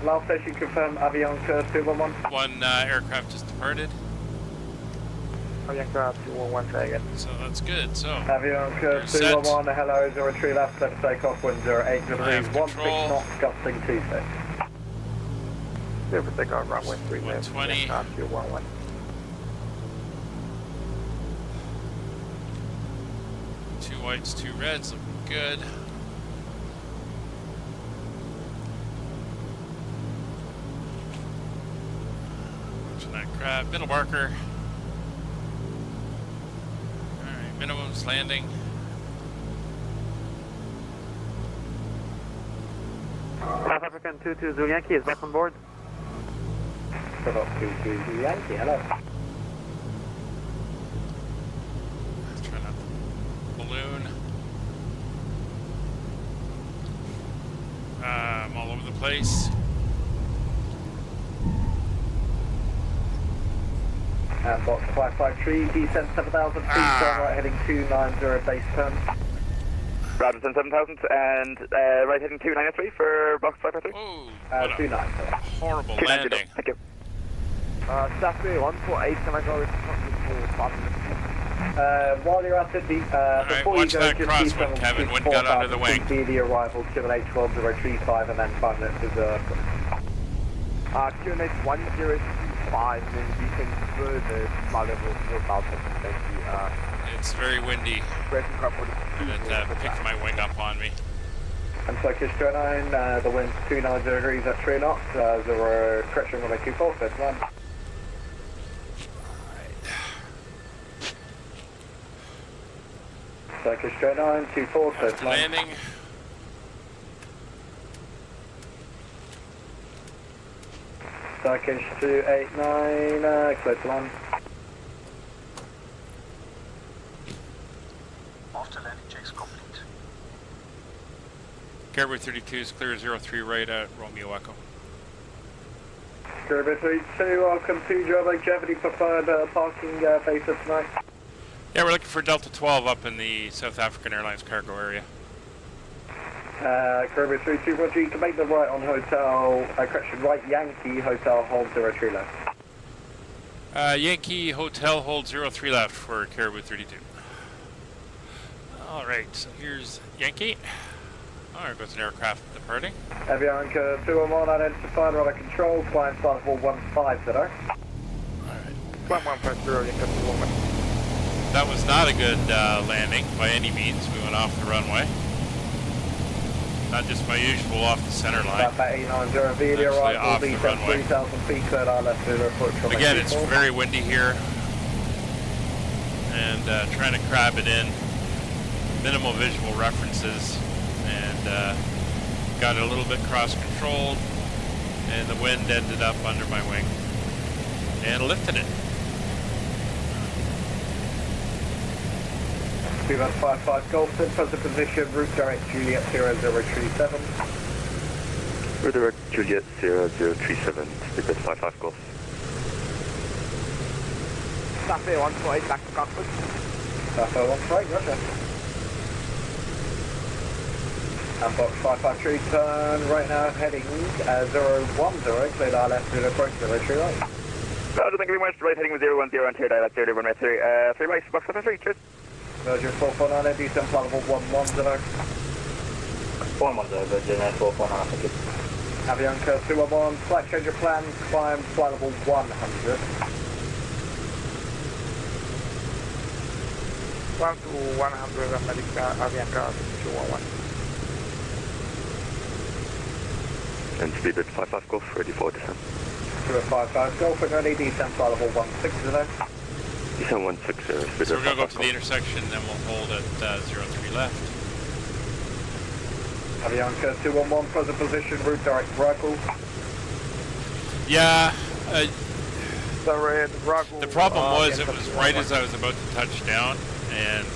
Last station confirm Avianca 211. One aircraft just departed. Avianca 211, try again. So that's good. So Avianca 211, hello, 03 left, clear for takeoff, wind 08, degrees, 16 knots, gusting 26. Clear for takeoff, runway 3 left, 120. Avianca 211. Two whites, two reds, looking good. Watching that crab, middle marker. Alright, minimum's landing. South African 220 Yankee is back on board. South 220 Yankee, hello. Try not to balloon. I'm all over the place. Box 553, descent 7,000 feet, turn right heading 290 base turn. Robinson 7000 and right heading 293 for box 553. Oh, 290. Horrible 290, landing. thank you. Staffway 148, can I go with while you're at it, before you go, that just crosswind, Kevin. Wind got under the wing. Be the arrival, QNH 10035 and then 5 minutes reserved. QNH 1025, then we can further flight level 4,000, thank you. It's very windy. And it picked my wing up on me. And Turkish 29, the wind's 290 degrees at 3 knots, 0 correction runway 24, first one. Turkish 29, 24, first one. Landing. Turkish 289, clear to land. After landing checks complete. Caribou 32 is clear 03 right at Romeo Echo. Caribou 32, welcome to Joburg. Do you have any preferred parking basis tonight? Yeah, we're looking for Delta 12 up in the South African Airlines cargo area. Caribou 32, Roger, you can make the right on hotel, correction, right Yankee, hotel, hold 03 left. Yankee Hotel, hold 03 left for Caribou 32. Alright, so here's Yankee. There goes an aircraft departing. Avianca 211, identified, radar control, flying flight level 15 today. Alright. 1150, Yankee 211. That was not a good landing by any means. We went off the runway. Not just my usual off the center line. About 890 VD arrival, Off the descent runway. 3,000 feet, cleared our left to report from Again, it's very windy here. And trying to crab it in. Minimal visual references. And got it a little bit cross-controlled. And the wind ended up under my wing. And lifted it. Speedbird 55 Golf, in present position, route direct Juliet 0037. Route direct Juliet 0037, Speedbird 55 Golf. Stafford 148 back to cockpit. Stafford 148, roger. And box 553, turn right now, heading 010, clear dial left to the approach, military right. Roger, thank you very much. Right heading with 010 and clear dial left 0 runway 3 right, box 553, cheers. Virgin 449, DC flight level 110. 110, Virgin 449, thank you. Avianca 211, flight change of plan, climb flight level 100. 1 to 100 America, Avianca 211. And Speedbird 55 Golf, ready for descent. 255 Golf, and ready, descent flight level 160. Descent 160, Speedbird. So we're going to go up to the intersection, then we'll hold at 03 left. Avianca 211, present position, route direct Rifle. Yeah, the problem was it was right as I was about to touch down, and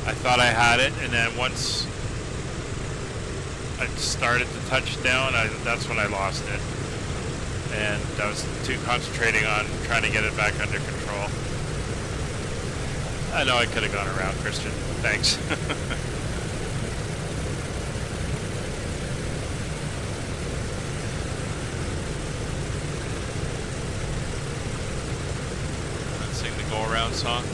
I thought I had it, and then once I started to touch down, that's when I lost it. And I was too concentrating on trying to get it back under control. I know I could have gone around, Christian. Thanks. Let's sing the go-around song.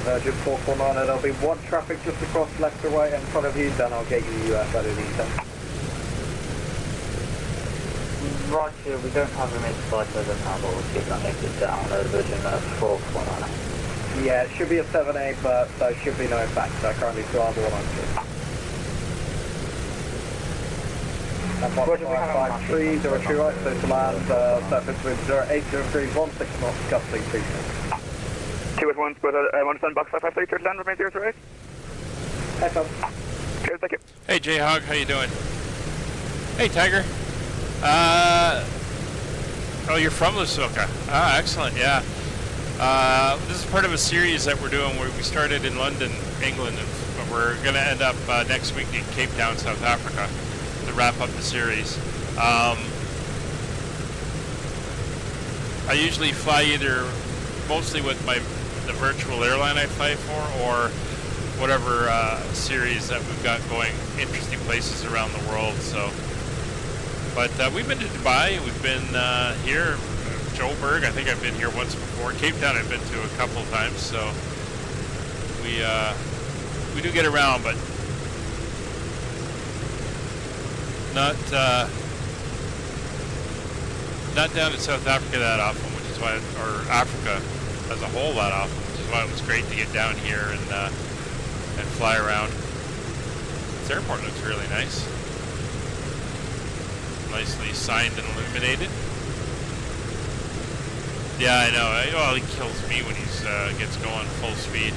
Virgin 449, there'll be one traffic just across left to right in front of you, then I'll get you better descent. Roger, we don't have him in flight over now, but we'll keep that exit down at Virgin 449. Yeah, it should be a 7A, but there should be no impact, so currently still on 100. And box 553, 03 right, so to land, surface with 0803, 16 knots, gusting 2 minutes. 281, but I want to send box 553, clear to land, remain 03 right. Cheers, thank you. Hey J-Hog, how you doing? Hey Tiger. Oh, you're from Lusaka. Ah, excellent, yeah. This is part of a series that we're doing where we started in London, England, and we're going to end up next week in Capetown, South Africa to wrap up the series. I usually fly either mostly with the virtual airline I fly for, or whatever series that we've got going, interesting places around the world. So, but we've been to Dubai, we've been here, Joburg. I think I've been here once before. Cape Town I've been to a couple of times. So we do get around, but not down in South Africa that often, which is why, or Africa as a whole that often, which is why it was great to get down here and fly around. This airport looks really nice. Nicely signed and illuminated. Yeah, I know. Well, he kills me when he's gets going full speed.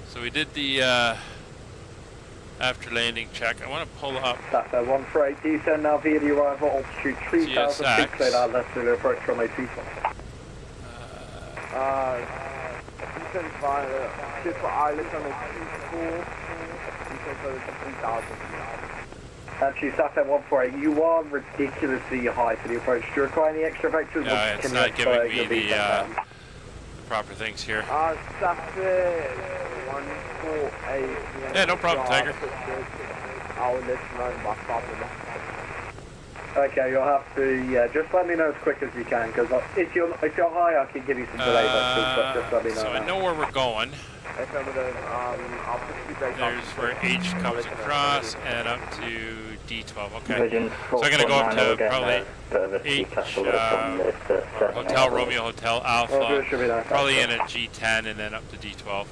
So we did the after landing check. I want to pull up. That's 148, descend now via the arrival altitude 3000 feet, clear out left to the approach runway 24. Descend via Shipper Island on the 24, descend further to 3000 feet. Actually, Safet 148, you are ridiculously high for the approach. Do you require any extra vectors? Yeah, it's not giving me the proper things here. Safet 148. Yeah, no problem, Tiger. I'll let you know my problem. Okay, you'll have to, just let me know as quick as you can, because if you're high, I can give you some delay vectors, but just let me know. So I know where we're going. There's where H comes across and up to D12. Okay. So I'm going to go up to probably H, or Hotel Romeo, Hotel Alpha, probably in at G10 and then up to D12.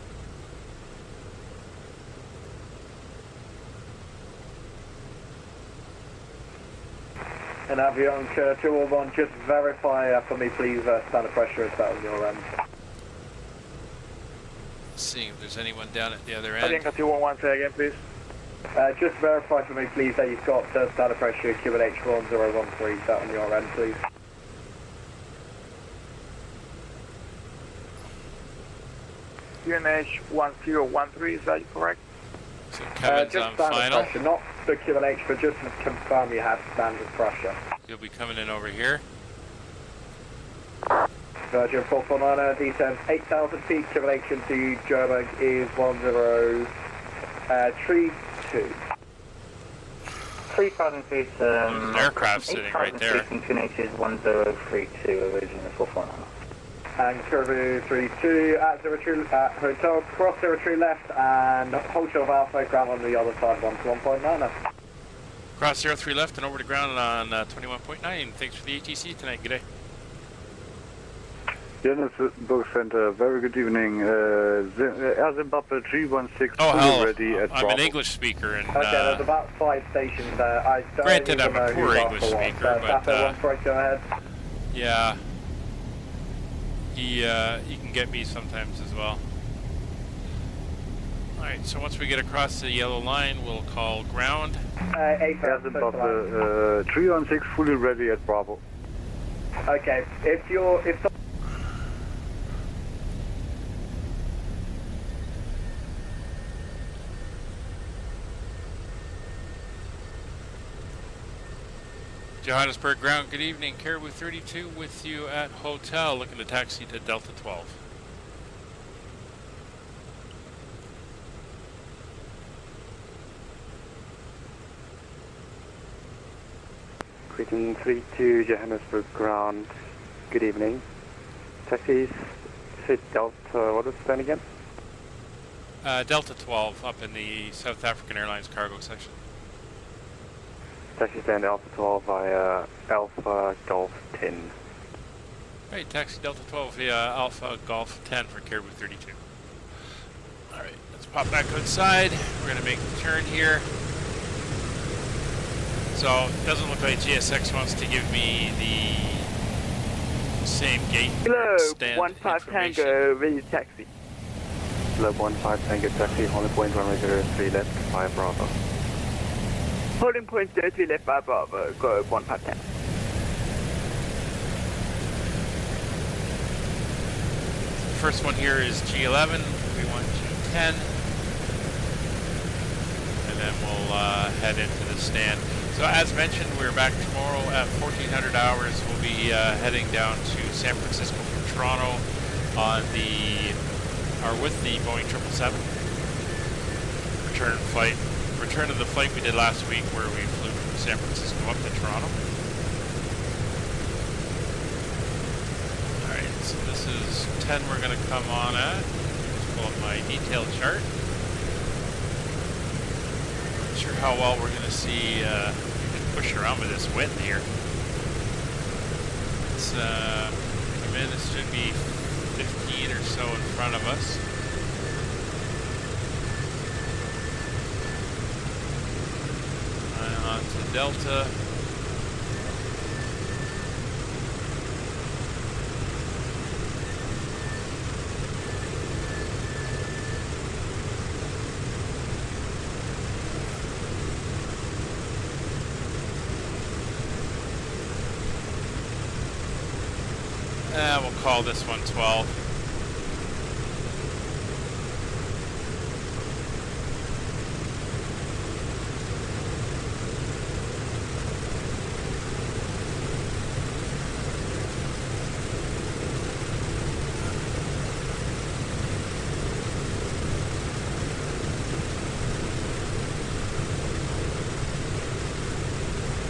And Avianca 211, just verify for me, please, standard pressure is that on your end. Seeing if there's anyone down at the other end. Avianca 211, say again, please. Just verify for me, please, that you've got standard pressure QNH 1013 set on your end, please. QNH 1013, is that correct? So Kevin's just on standard final. pressure, not the QNH, but just to confirm you have standard pressure. You'll be coming in over here. Virgin 449, D10, 8,000 feet, QNH into Joburg is 1032. 3,000 feet, There's an aircraft sitting right there. QNH is 1032, originally 449. And Caribou 32 at 03, hotel, cross 03 left, and hotel of Alpha, ground on the other side, 121.9. Cross 03 left and over to ground on 21.9. Thanks for the ATC tonight. Good day. Johannesburg Center, very good evening. Air Zimbabwe 316 Oh, fully hell. ready at I'm Bravo. an English speaker. And, Okay, there's about 5 stations there. I don't granted, even I'm a know poor who's English after what. speaker, but, one strike, go ahead. yeah, he can get me sometimes as well. Alright, so once we get across the yellow line, we'll call ground. Air Zimbabwe 316 fully ready at Bravo. Okay, if Johannesburg ground, good evening. Caribou 32 with you at hotel, looking to taxi to Delta 12. Greeting 32 Johannesburg ground, good evening. Taxis, sit Delta, what was the stand again? Delta 12 up in the South African Airlines cargo section. Taxi stand Alpha 12 via Alpha Golf 10. Right, taxi Delta 12 via Alpha Golf 10 for Caribou 32. Alright, let's pop back outside. We're going to make the turn here. So, it doesn't look like GSX wants to give me the same gate stand 15 Tango, ready taxi. Hello, 15 Tango taxi, holding point 103 left, via Bravo. Holding point 03 left by Bravo, go 15 Tango. First one here is G11, we want G10. And then we'll head into the stand. So as mentioned, we're back tomorrow at 1400 hours. We'll be heading down to San Francisco from Toronto on with the Boeing 777. Return of the flight we did last week where we flew from San Francisco up to Toronto. Alright, so this is 10 we're going to come on at. Just pull up my detail chart. Not sure how well we're going to see push around with this wind here. Let's come in, this should be 15 or so in front of us. And on to Delta. We'll call this one 12.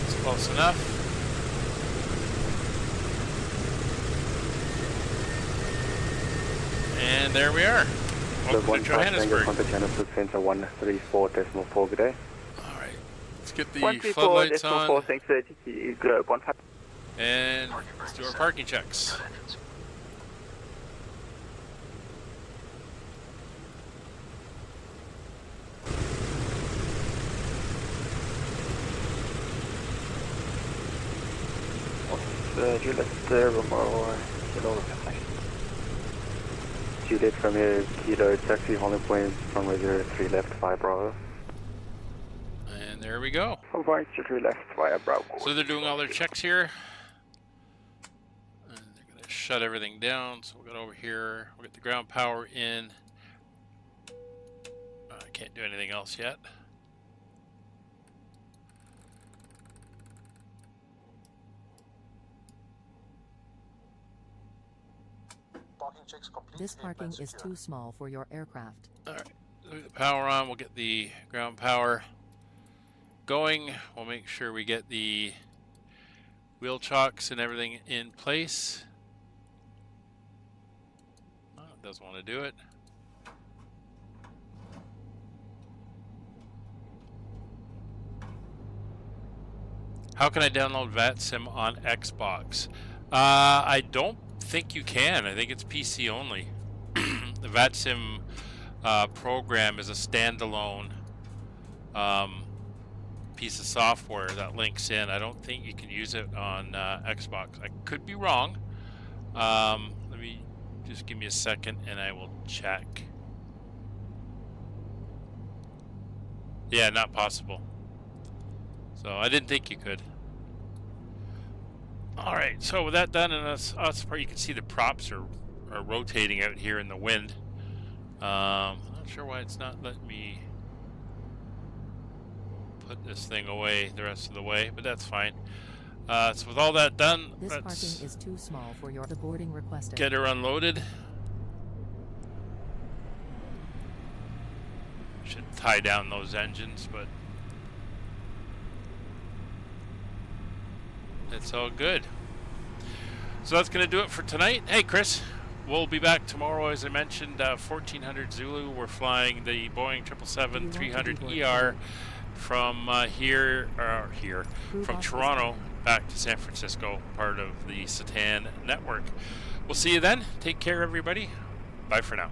It's close enough. And there we are. Welcome to Johannesburg. Johannesburg Center 134.4, good day. Alright, let's get the floodlights on. And let's do our parking checks. Juliet, Romeo, Kilo, Juliet from here, Kilo, taxi, holding point, runway 03 left, 5 Bravo. And there we go. Right, 03 left, via Bravo. So they're doing all their checks here. And they're going to shut everything down. So we'll go over here. We'll get the ground power in. I can't do anything else yet. This parking is too small for your aircraft. Alright, leave the power on. We'll get the ground power going. We'll make sure we get the wheel chocks and everything in place. Oh, it doesn't want to do it. How can I download VATSim on Xbox? I don't think you can. I think it's PC only. The VATSim program is a standalone piece of software that links in. I don't think you can use it on Xbox. I could be wrong. Let me just give me a second and I will check. Yeah, not possible. So I didn't think you could. Alright, so with that done, and that's part, you can see the props are rotating out here in the wind. I'm not sure why it's not letting me put this thing away the rest of the way, but that's fine. So with all that done, this let's parking is too small for your boarding requested. Get her unloaded. Should tie down those engines, but it's all good. So that's going to do it for tonight. Hey, Chris, we'll be back tomorrow, as I mentioned, 1400 Zulu. We're flying the Boeing 777-300ER from from Toronto back to San Francisco, part of the Satan network. We'll see you then. Take care, everybody. Bye for now.